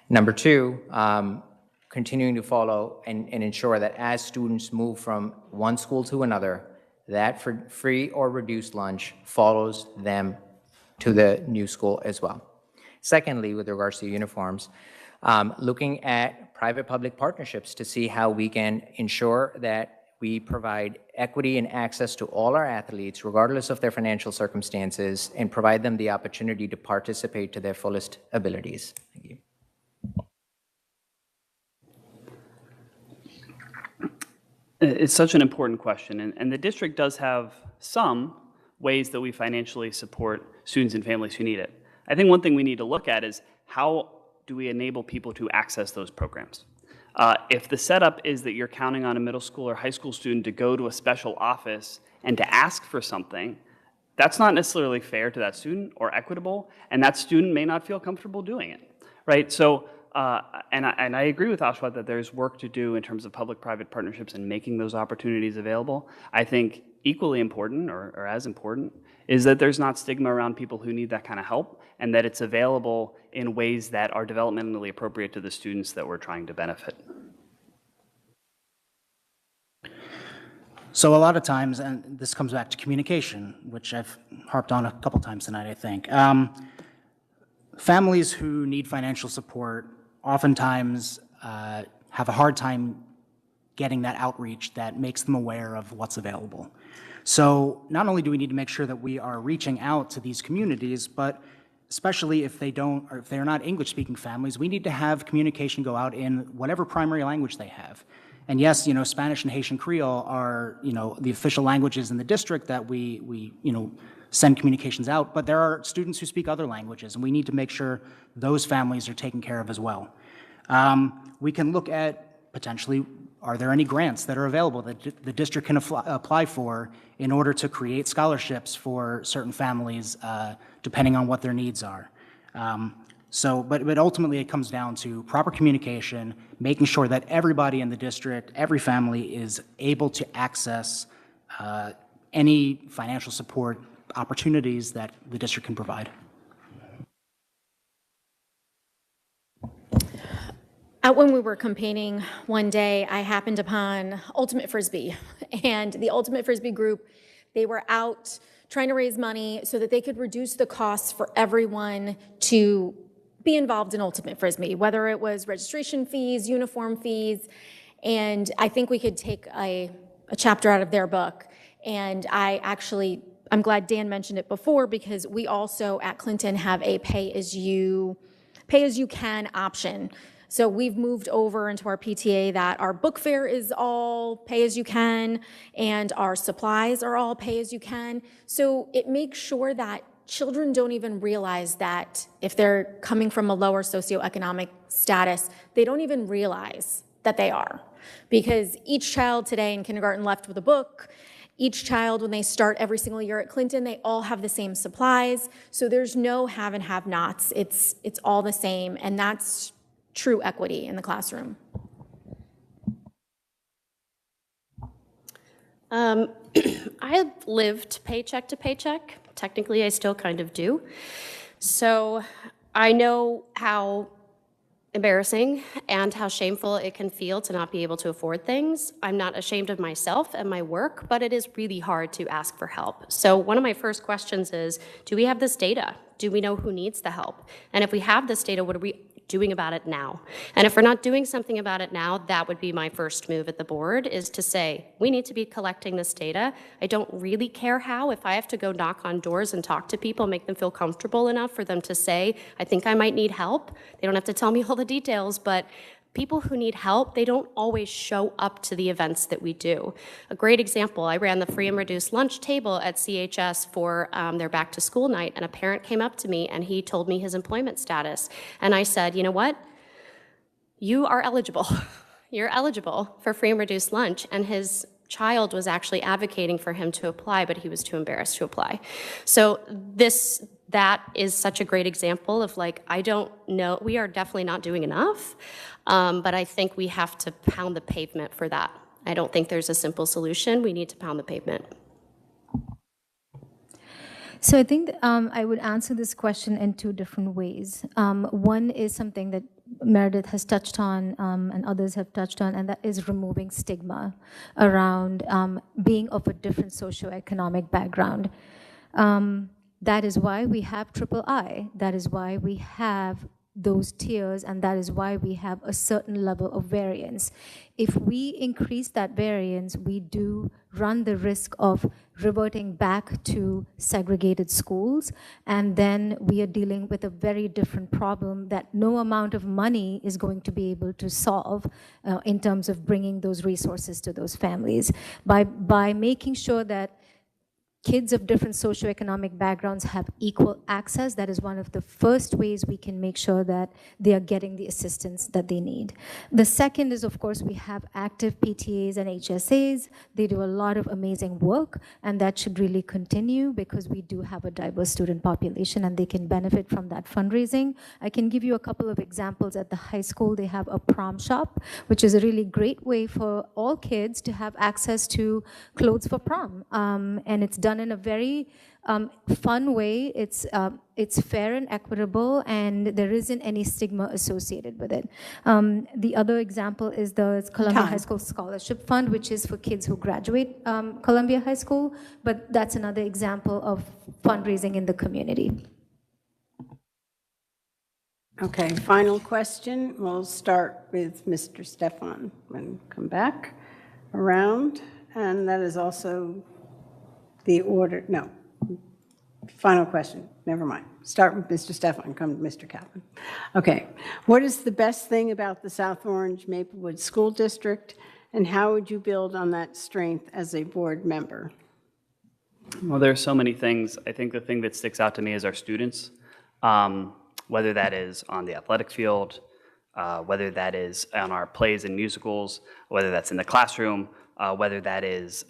Number 2, continuing to follow and ensure that as students move from one school to another, that free or reduced lunch follows them to the new school as well. Secondly, with regards to uniforms, looking at private-public partnerships to see how we can ensure that we provide equity and access to all our athletes, regardless of their financial circumstances, and provide them the opportunity to participate to their fullest abilities. Thank you. It's such an important question, and the district does have some ways that we financially support students and families who need it. I think one thing we need to look at is how do we enable people to access those programs? If the setup is that you're counting on a middle school or high school student to go to a special office and to ask for something, that's not necessarily fair to that student or equitable, and that student may not feel comfortable doing it, right? So. And I agree with Ashwat that there's work to do in terms of public-private partnerships and making those opportunities available. I think equally important, or as important, is that there's not stigma around people who need that kind of help, and that it's available in ways that are developmentally appropriate to the students that we're trying to benefit. So a lot of times, and this comes back to communication, which I've harped on a couple times tonight, I think. families who need financial support oftentimes have a hard time getting that outreach that makes them aware of what's available. So not only do we need to make sure that we are reaching out to these communities, but especially if they don't, or if they're not English-speaking families, we need to have communication go out in whatever primary language they have. And yes, Spanish and Haitian Creole are, the official languages in the district that we send communications out, but there are students who speak other languages, and we need to make sure those families are taken care of as well. We can look at potentially, are there any grants that are available that the district can apply for in order to create scholarships for certain families, depending on what their needs are? But ultimately it comes down to proper communication, making sure that everybody in the district, every family is able to access any financial support opportunities that the district can provide. When we were campaigning one day, I happened upon Ultimate Frisbee, and the Ultimate Frisbee group, they were out trying to raise money so that they could reduce the costs for everyone to be involved in Ultimate Frisbee, whether it was registration fees, uniform fees, and I think we could take a chapter out of their book. And I'm glad Dan mentioned it before, because we also at Clinton have a pay-as-you-can option. So we've moved over into our PTA that our book fare is all pay-as-you-can, and our supplies are all pay-as-you-can. So it makes sure that children don't even realize that if they're coming from a lower socioeconomic status, they don't even realize that they are. Because each child today in kindergarten left with a book. Each child, when they start every single year at Clinton, they all have the same supplies. So there's no have and have-nots. It's all the same, and that's true equity in the classroom. I've lived paycheck to paycheck. Technically, I still kind of do. So I know how embarrassing and how shameful it can feel to not be able to afford things. I'm not ashamed of myself and my work, but it is really hard to ask for help. So one of my first questions is, do we have this data? Do we know who needs the help? And if we have this data, what are we doing about it now? And if we're not doing something about it now, that would be my first move at the board, is to say, we need to be collecting this data. I don't really care how. If I have to go knock on doors and talk to people, make them feel comfortable enough for them to say, I think I might need help. They don't have to tell me all the details, but people who need help, they don't always show up to the events that we do. A great example, I ran the free and reduced lunch table at CHS for their back to school night, and a parent came up to me and he told me his employment status. And I said, you know what? You are eligible. You're eligible for free and reduced lunch. And his child was actually advocating for him to apply, but he was too embarrassed to apply. So that is such a great example of, like, I don't know, we are definitely not doing enough, but I think we have to pound the pavement for that. I don't think there's a simple solution. We need to pound the pavement. So I think I would answer this question in two different ways. One is something that Meredith has touched on and others have touched on, and that is removing stigma around being of a different socioeconomic background. That is why we have III. That is why we have those tiers, and that is why we have a certain level of variance. If we increase that variance, we do run the risk of reverting back to segregated schools, and then we are dealing with a very different problem that no amount of money is going to be able to solve in terms of bringing those resources to those families. By making sure that kids of different socioeconomic backgrounds have equal access, that is one of the first ways we can make sure that they are getting the assistance that they need. The second is, of course, we have active PTAs and HSAs. They do a lot of amazing work, and that should really continue because we do have a diverse student population and they can benefit from that fundraising. I can give you a couple of examples. At the high school, they have a prom shop, which is a really great way for all kids to have access to clothes for prom. And it's done in a very fun way. It's fair and equitable, and there isn't any stigma associated with it. The other example is the Columbia High School Scholarship Fund, which is for kids who graduate Columbia High School, but that's another example of fundraising in the community. Okay, final question. We'll start with Mr. Stefan and come back around. And that is also the order, no. Final question, never mind. Start with Mr. Stefan, come to Mr. Kaplan. Okay, what is the best thing about the South Orange Maplewood School District, and how would you build on that strength as a board member? Well, there are so many things. I think the thing that sticks out to me is our students, whether that is on the athletic field, whether that is on our plays and musicals, whether that's in the classroom, whether that is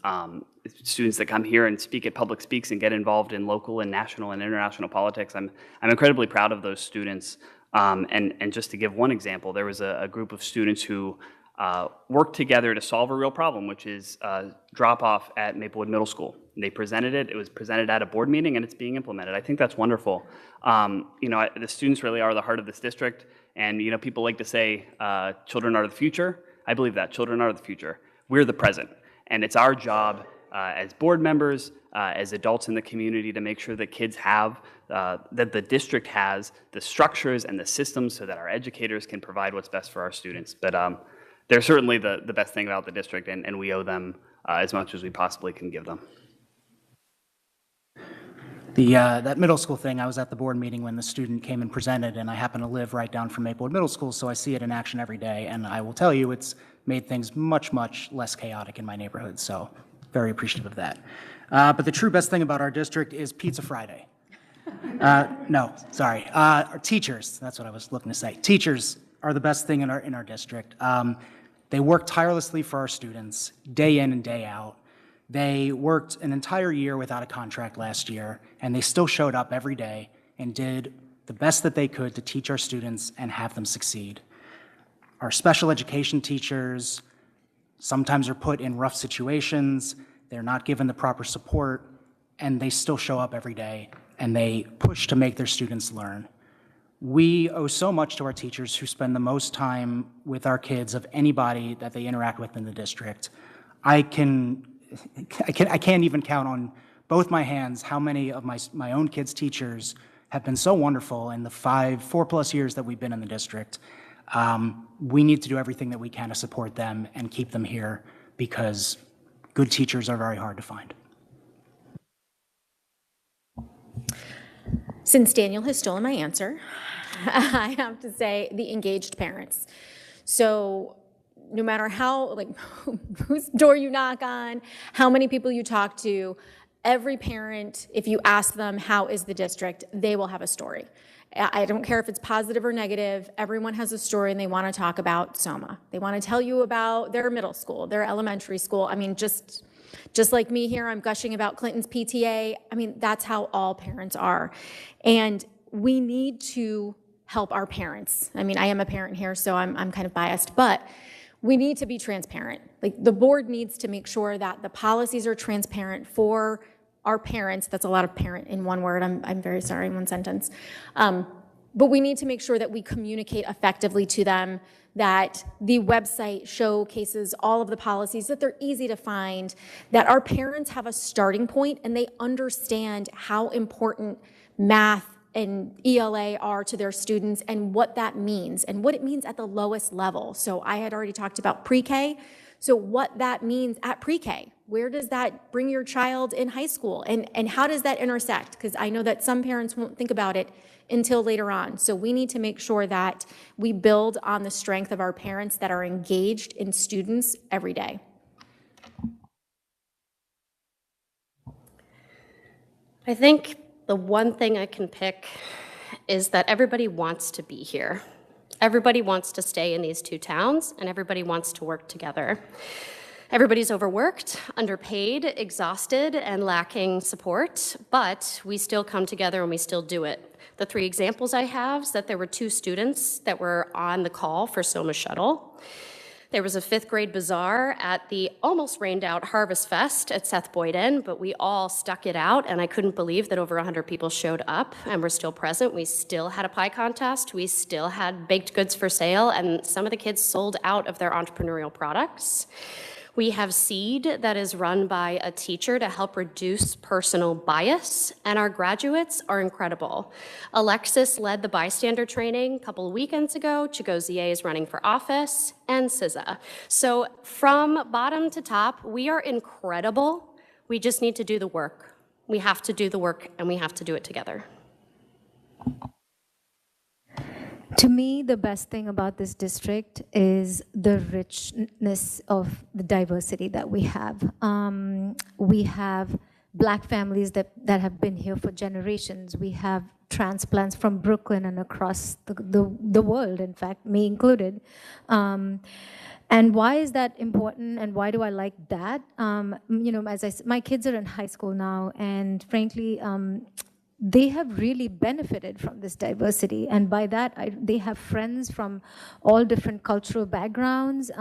students that come here and speak at public speaks and get involved in local and national and international politics. I'm incredibly proud of those students. And just to give one example, there was a group of students who worked together to solve a real problem, which is drop-off at Maplewood Middle School. They presented it. It was presented at a board meeting, and it's being implemented. I think that's wonderful. The students really are the heart of this district, and people like to say children are the future. I believe that. Children are the future. We're the present, and it's our job as board members, as adults in the community, to make sure that kids have, that the district has the structures and the systems so that our educators can provide what's best for our students. But they're certainly the best thing about the district, and we owe them as much as we possibly can give them. That middle school thing, I was at the board meeting when the student came and presented, and I happen to live right down from Maplewood Middle School, so I see it in action every day, and I will tell you it's made things much, much less chaotic in my neighborhood, so very appreciative of that. But the true best thing about our district is Pizza Friday. No, sorry. Our teachers, that's what I was looking to say. Teachers are the best thing in our district. They work tirelessly for our students, day in and day out. They worked an entire year without a contract last year, and they still showed up every day and did the best that they could to teach our students and have them succeed. Our special education teachers sometimes are put in rough situations, they're not given the proper support, and they still show up every day, and they push to make their students learn. We owe so much to our teachers who spend the most time with our kids of anybody that they interact with in the district. I can't even count on both my hands how many of my own kids' teachers have been so wonderful in the 4+ years that we've been in the district. We need to do everything that we can to support them and keep them here, because good teachers are very hard to find. Since Daniel has stolen my answer, I have to say the engaged parents. So no matter how, whose door you knock on, how many people you talk to, every parent, if you ask them, how is the district, they will have a story. I don't care if it's positive or negative, everyone has a story and they want to talk about SOMA. They want to tell you about their middle school, their elementary school. I mean, just like me here, I'm gushing about Clinton's PTA. I mean, that's how all parents are. And we need to help our parents. I mean, I am a parent here, so I'm kind of biased, but we need to be transparent. Like, the board needs to make sure that the policies are transparent for our parents. That's a lot of parent in one word. I'm very sorry, in one sentence. But we need to make sure that we communicate effectively to them, that the website showcases all of the policies, that they're easy to find, that our parents have a starting point and they understand how important math and ELA are to their students and what that means and what it means at the lowest level. So I had already talked about pre-K. So what that means at pre-K, where does that bring your child in high school? And how does that intersect? Because I know that some parents won't think about it until later on. So we need to make sure that we build on the strength of our parents that are engaged in students every day. I think the one thing I can pick is that everybody wants to be here. Everybody wants to stay in these two towns, and everybody wants to work together. Everybody's overworked, underpaid, exhausted, and lacking support, but we still come together and we still do it. The 3 examples I have is that there were 2 students that were on the call for SOMA Shuttle. There was a 5th grade bazaar at the almost rained out Harvest Fest at Seth Boyden, but we all stuck it out, and I couldn't believe that over 100 people showed up and were still present. We still had a pie contest, we still had baked goods for sale, and some of the kids sold out of their entrepreneurial products. We have SEED that is run by a teacher to help reduce personal bias, and our graduates are incredible. Alexis led the bystander training a couple of weekends ago. Chigozie is running for office, and SZA. So from bottom to top, we are incredible. We just need to do the work. We have to do the work, and we have to do it together. To me, the best thing about this district is the richness of the diversity that we have. We have Black families that have been here for generations. We have transplants from Brooklyn and across the world, in fact, me included. And why is that important, and why do I like that? You know, as I said, my kids are in high school now, and frankly, they have really benefited from this diversity. And by that, they have friends from all different cultural backgrounds.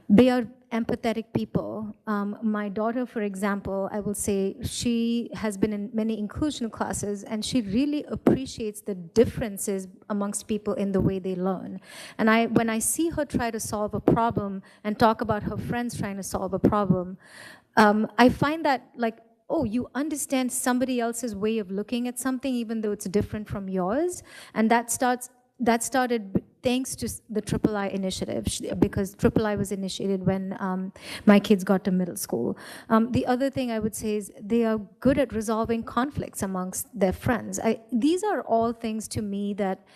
They are empathetic people. My daughter, for example, I will say she has been in many inclusion classes, and she really appreciates the differences amongst people in the way they learn. And when I see her try to solve a problem and talk about her friends trying to solve a problem, I find that, like, oh, you understand somebody else's way of looking at something, even though it's different from yours. And that started thanks to the III initiative, because III was initiated when my kids got to middle school. The other thing I would say is they are good at resolving conflicts amongst their friends. These are all things to me that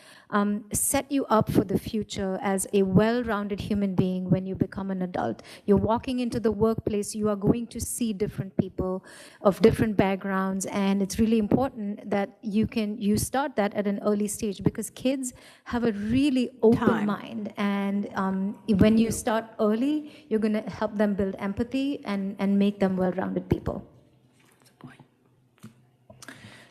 set you up for the future as a well-rounded human being when you become an adult. You're walking into the workplace, you are going to see different people of different backgrounds, and it's really important that you start that at an early stage, because kids have a really open mind, and when you start early, you're going to help them build empathy and make them well-rounded people.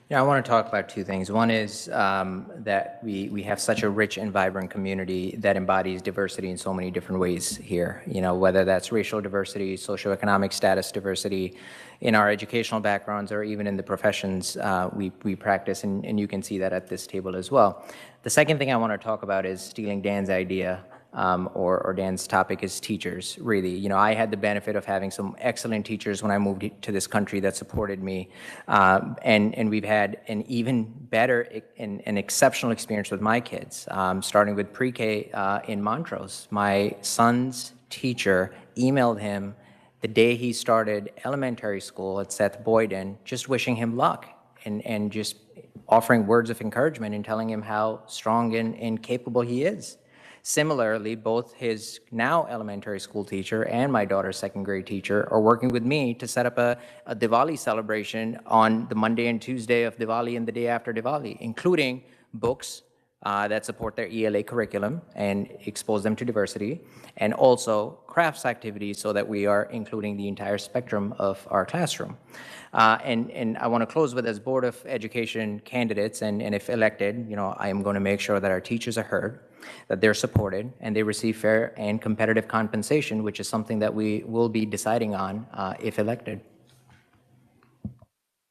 Yeah, I want to talk about two things. One is that we have such a rich and vibrant community that embodies diversity in so many different ways here. You know, whether that's racial diversity, socioeconomic status diversity, in our educational backgrounds, or even in the professions we practice, and you can see that at this table as well. The second thing I want to talk about is stealing Dan's idea. Or Dan's topic is teachers, really. You know, I had the benefit of having some excellent teachers when I moved to this country that supported me, and we've had an even better and exceptional experience with my kids, starting with pre-K in Montrose. My son's teacher emailed him the day he started elementary school at Seth Boyden, just wishing him luck and just offering words of encouragement and telling him how strong and capable he is. Similarly, both his now elementary school teacher and my daughter's second grade teacher are working with me to set up a Diwali celebration on the Monday and Tuesday of Diwali and the day after Diwali, including books that support their ELA curriculum and expose them to diversity, and also crafts activities so that we are including the entire spectrum of our classroom. And I want to close with, as Board of Education candidates, and if elected, you know, I am going to make sure that our teachers are heard, that they're supported, and they receive fair and competitive compensation, which is something that we will be deciding on if elected.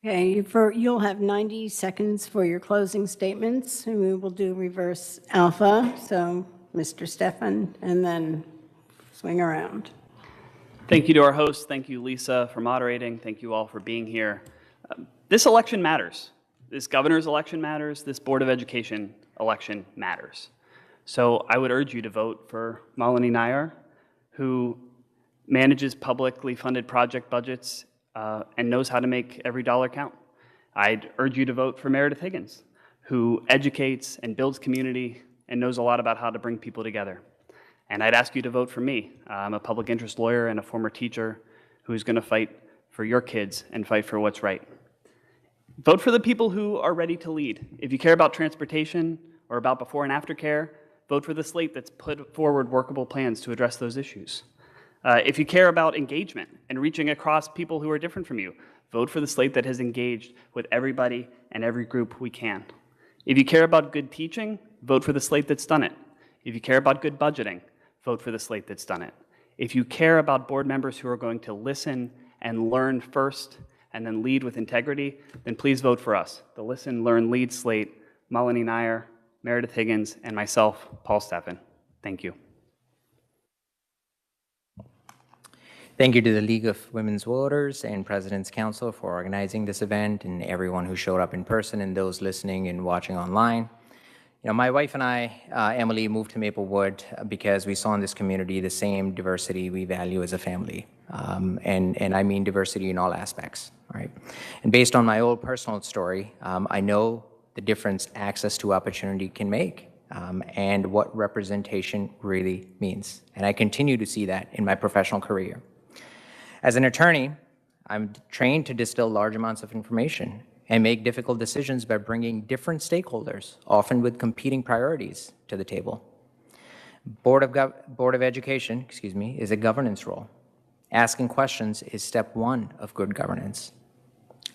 Okay, you'll have 90 seconds for your closing statements, and we will do reverse alpha. So, Mr. Stefan, and then swing around. Thank you to our hosts. Thank you, Lisa, for moderating. Thank you all for being here. This election matters. This governor's election matters. This Board of Education election matters. So I would urge you to vote for Malini Nair, who manages publicly funded project budgets and knows how to make every dollar count. I'd urge you to vote for Meredith Higgins, who educates and builds community and knows a lot about how to bring people together. And I'd ask you to vote for me. I'm a public interest lawyer and a former teacher who's going to fight for your kids and fight for what's right. Vote for the people who are ready to lead. If you care about transportation or about before and after care, vote for the slate that's put forward workable plans to address those issues. If you care about engagement and reaching across people who are different from you, vote for the slate that has engaged with everybody and every group we can. If you care about good teaching, vote for the slate that's done it. If you care about good budgeting, vote for the slate that's done it. If you care about board members who are going to listen and learn first and then lead with integrity, then please vote for us, the Listen, Learn, Lead slate, Malini Nair, Meredith Higgins, and myself, Paul Stefan. Thank you. Thank you to the League of Women's Voters and President's Council for organizing this event, and everyone who showed up in person and those listening and watching online. You know, my wife and I, Emily, moved to Maplewood because we saw in this community the same diversity we value as a family. And I mean diversity in all aspects, right? And based on my own personal story, I know the difference access to opportunity can make, and what representation really means. And I continue to see that in my professional career. As an attorney, I'm trained to distill large amounts of information and make difficult decisions by bringing different stakeholders, often with competing priorities, to the table. Board of Education, is a governance role. Asking questions is step one of good governance.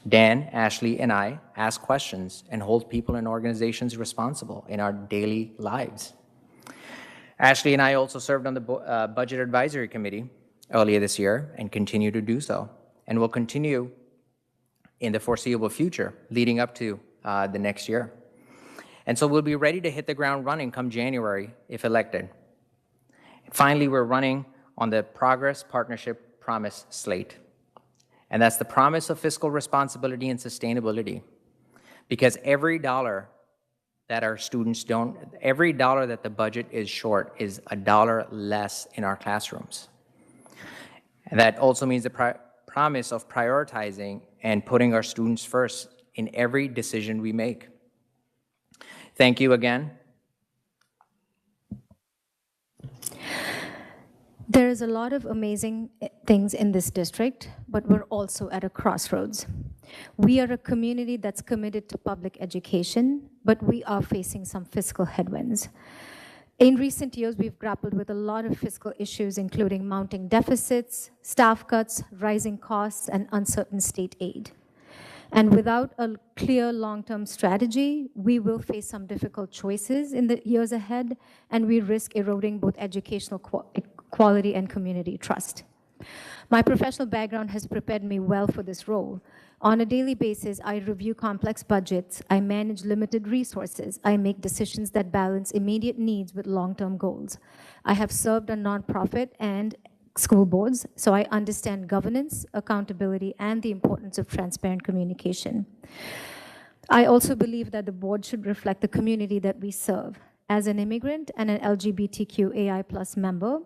Dan, Ashley, and I ask questions and hold people and organizations responsible in our daily lives. Ashley and I also served on the Budget Advisory Committee earlier this year and continue to do so, and will continue in the foreseeable future leading up to the next year. And so we'll be ready to hit the ground running come January if elected. Finally, we're running on the Progress Partnership Promise slate. And that's the promise of fiscal responsibility and sustainability. Because every dollar that our students don't, every dollar that the budget is short is a dollar less in our classrooms. And that also means the promise of prioritizing and putting our students first in every decision we make. Thank you again. There is a lot of amazing things in this district, but we're also at a crossroads. We are a community that's committed to public education, but we are facing some fiscal headwinds. In recent years, we've grappled with a lot of fiscal issues, including mounting deficits, staff cuts, rising costs, and uncertain state aid. And without a clear long-term strategy, we will face some difficult choices in the years ahead, and we risk eroding both educational quality and community trust. My professional background has prepared me well for this role. On a daily basis, I review complex budgets, I manage limited resources, I make decisions that balance immediate needs with long-term goals. I have served on nonprofit and school boards, so I understand governance, accountability, and the importance of transparent communication. I also believe that the board should reflect the community that we serve. As an immigrant and an LGBTQAI+ member,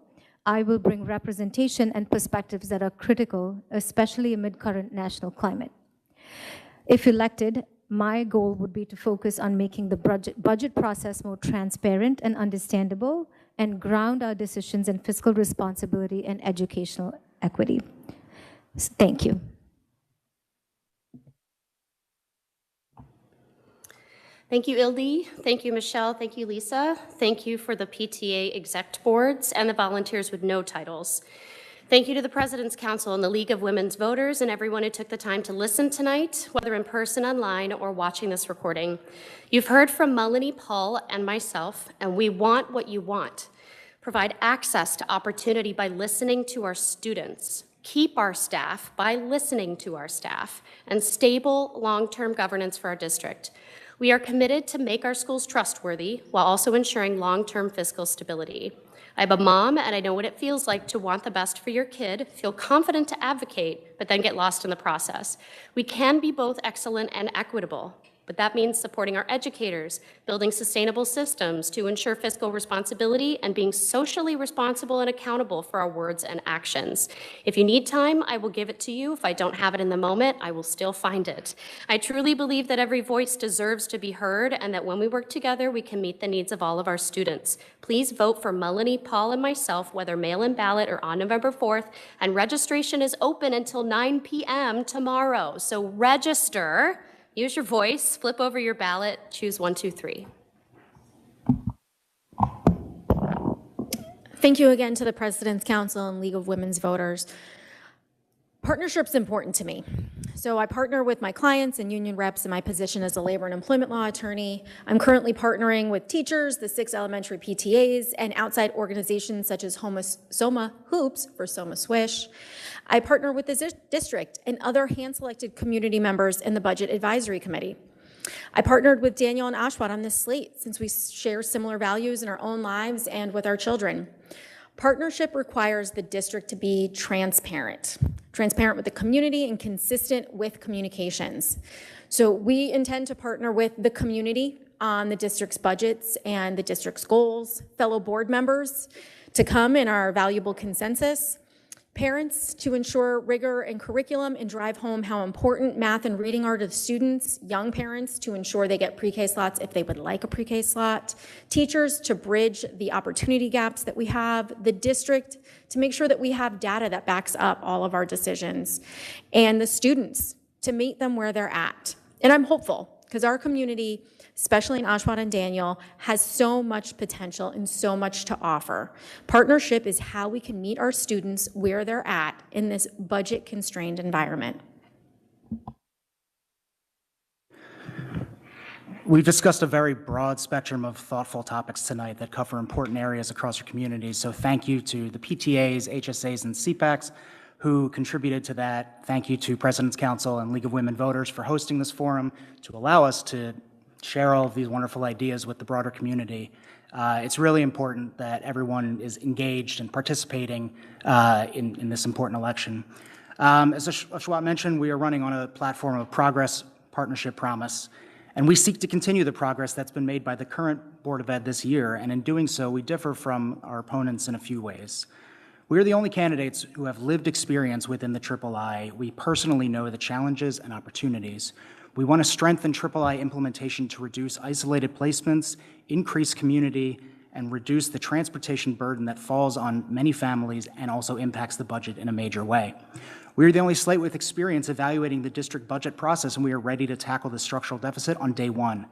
I will bring representation and perspectives that are critical, especially amid current national climate. If elected, my goal would be to focus on making the budget process more transparent and understandable, and ground our decisions in fiscal responsibility and educational equity. Thank you. Thank you, Ildi. Thank you, Michelle. Thank you, Lisa. Thank you for the PTA exec boards and the volunteers with no titles. Thank you to the President's Council and the League of Women's Voters and everyone who took the time to listen tonight, whether in person, online, or watching this recording. You've heard from Melanie, Paul, and myself, and we want what you want. Provide access to opportunity by listening to our students, keep our staff by listening to our staff, and stable long-term governance for our district. We are committed to make our schools trustworthy while also ensuring long-term fiscal stability. I'm a mom, and I know what it feels like to want the best for your kid, feel confident to advocate, but then get lost in the process. We can be both excellent and equitable, but that means supporting our educators, building sustainable systems to ensure fiscal responsibility, and being socially responsible and accountable for our words and actions. If you need time, I will give it to you. If I don't have it in the moment, I will still find it. I truly believe that every voice deserves to be heard, and that when we work together, we can meet the needs of all of our students. Please vote for Melanie, Paul, and myself, whether mail-in ballot or on November 4th, and registration is open until 9 p.m. tomorrow. So register. Use your voice, flip over your ballot, choose 1, 2, 3. Thank you again to the President's Council and League of Women's Voters. Partnership's important to me. So I partner with my clients and union reps in my position as a labor and employment law attorney. I'm currently partnering with teachers, the 6 elementary PTAs, and outside organizations such as Soma Hoops for Soma Swish. I partner with the district and other hand-selected community members in the Budget Advisory Committee. I partnered with Daniel and Ashwat on this slate since we share similar values in our own lives and with our children. Partnership requires the district to be transparent with the community and consistent with communications. So we intend to partner with the community on the district's budgets and the district's goals, fellow board members to come in our valuable consensus, parents to ensure rigor in curriculum and drive home how important math and reading are to the students, young parents to ensure they get pre-K slots if they would like a pre-K slot, teachers to bridge the opportunity gaps that we have, the district to make sure that we have data that backs up all of our decisions, and the students to meet them where they're at. And I'm hopeful because our community, especially in Oshawott and Daniel, has so much potential and so much to offer. Partnership is how we can meet our students where they're at in this budget-constrained environment. We've discussed a very broad spectrum of thoughtful topics tonight that cover important areas across our community. So thank you to the PTAs, HSAs, and CPACs who contributed to that. Thank you to President's Council and League of Women Voters for hosting this forum to allow us to share all of these wonderful ideas with the broader community. It's really important that everyone is engaged and participating in this important election. As Oshawott mentioned, we are running on a platform of progress, partnership, promise, and we seek to continue the progress that's been made by the current Board of Ed this year, and in doing so, we differ from our opponents in a few ways. We are the only candidates who have lived experience within the III. We personally know the challenges and opportunities. We want to strengthen III implementation to reduce isolated placements, increase community, and reduce the transportation burden that falls on many families and also impacts the budget in a major way. We are the only slate with experience evaluating the district budget process, and we are ready to tackle the structural deficit on day one.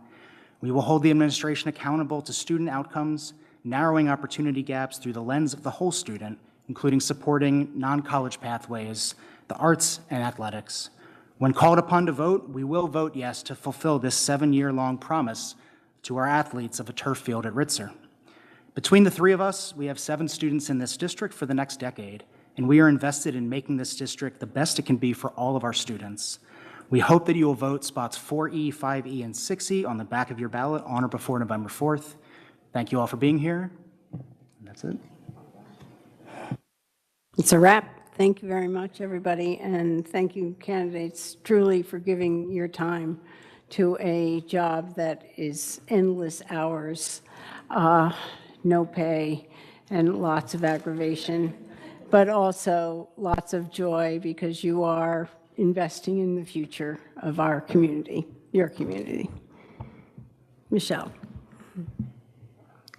We will hold the administration accountable to student outcomes, narrowing opportunity gaps through the lens of the whole student, including supporting non-college pathways, the arts, and athletics. When called upon to vote, we will vote yes to fulfill this 7-year-long promise to our athletes of a turf field at Ritzer. Between the three of us, we have 7 students in this district for the next decade, and we are invested in making this district the best it can be for all of our students. We hope that you will vote spots 4E, 5E, and 6E on the back of your ballot on or before November 4th. Thank you all for being here. And that's it. It's a wrap. Thank you very much, everybody, and thank you, candidates, truly for giving your time to a job that is endless hours, no pay, and lots of aggravation, but also lots of joy because you are investing in the future of our community, your community. Michelle.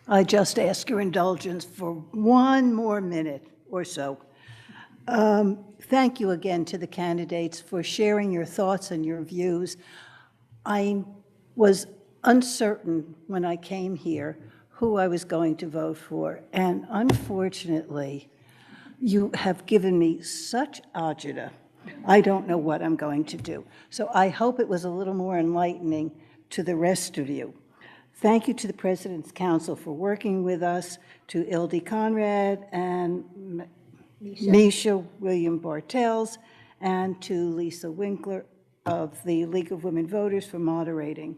I just ask your indulgence for one more minute or so. Thank you again to the candidates for sharing your thoughts and your views. I was uncertain when I came here who I was going to vote for, and unfortunately, you have given me such agita. I don't know what I'm going to do. So I hope it was a little more enlightening to the rest of you. Thank you to the President's Council for working with us, to Ildy Conrad and Misha William Bartels, and to Lisa Winkler of the League of Women Voters for moderating.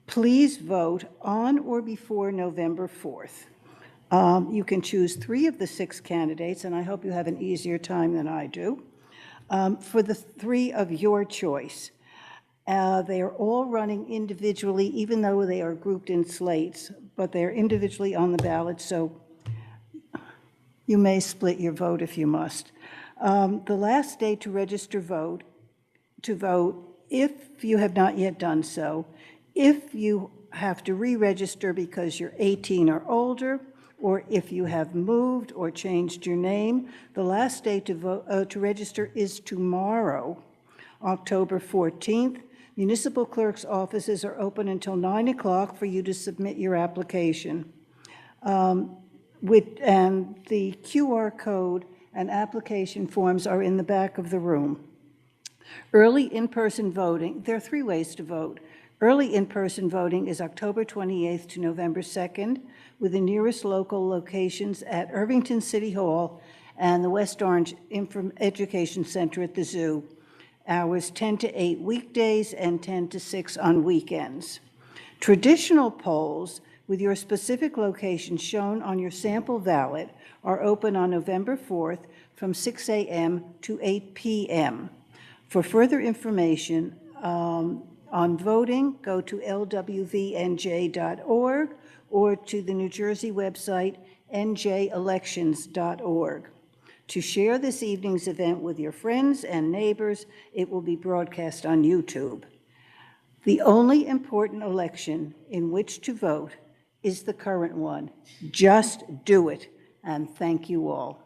Please vote on or before November 4th. You can choose 3 of the 6 candidates, and I hope you have an easier time than I do, for the 3 of your choice. They are all running individually, even though they are grouped in slates, but they're individually on the ballot, so you may split your vote if you must. The last day to register to vote, if you have not yet done so, if you have to re-register because you're 18 or older, or if you have moved or changed your name, the last day to register is tomorrow, October 14th. Municipal clerk's offices are open until 9 o'clock for you to submit your application. And the QR code and application forms are in the back of the room. Early in-person voting, there are 3 ways to vote. Early in-person voting is October 28th to November 2nd, with the nearest local locations at Irvington City Hall and the West Orange Education Center at the Zoo. Hours 10 to 8 weekdays and 10 to 6 on weekends. Traditional polls with your specific location shown on your sample ballot are open on November 4th from 6 a.m. to 8 p.m. For further information on voting, go to lwvnj.org or to the New Jersey website njelections.org. To share this evening's event with your friends and neighbors, it will be broadcast on YouTube. The only important election in which to vote is the current one. Just do it, and thank you all.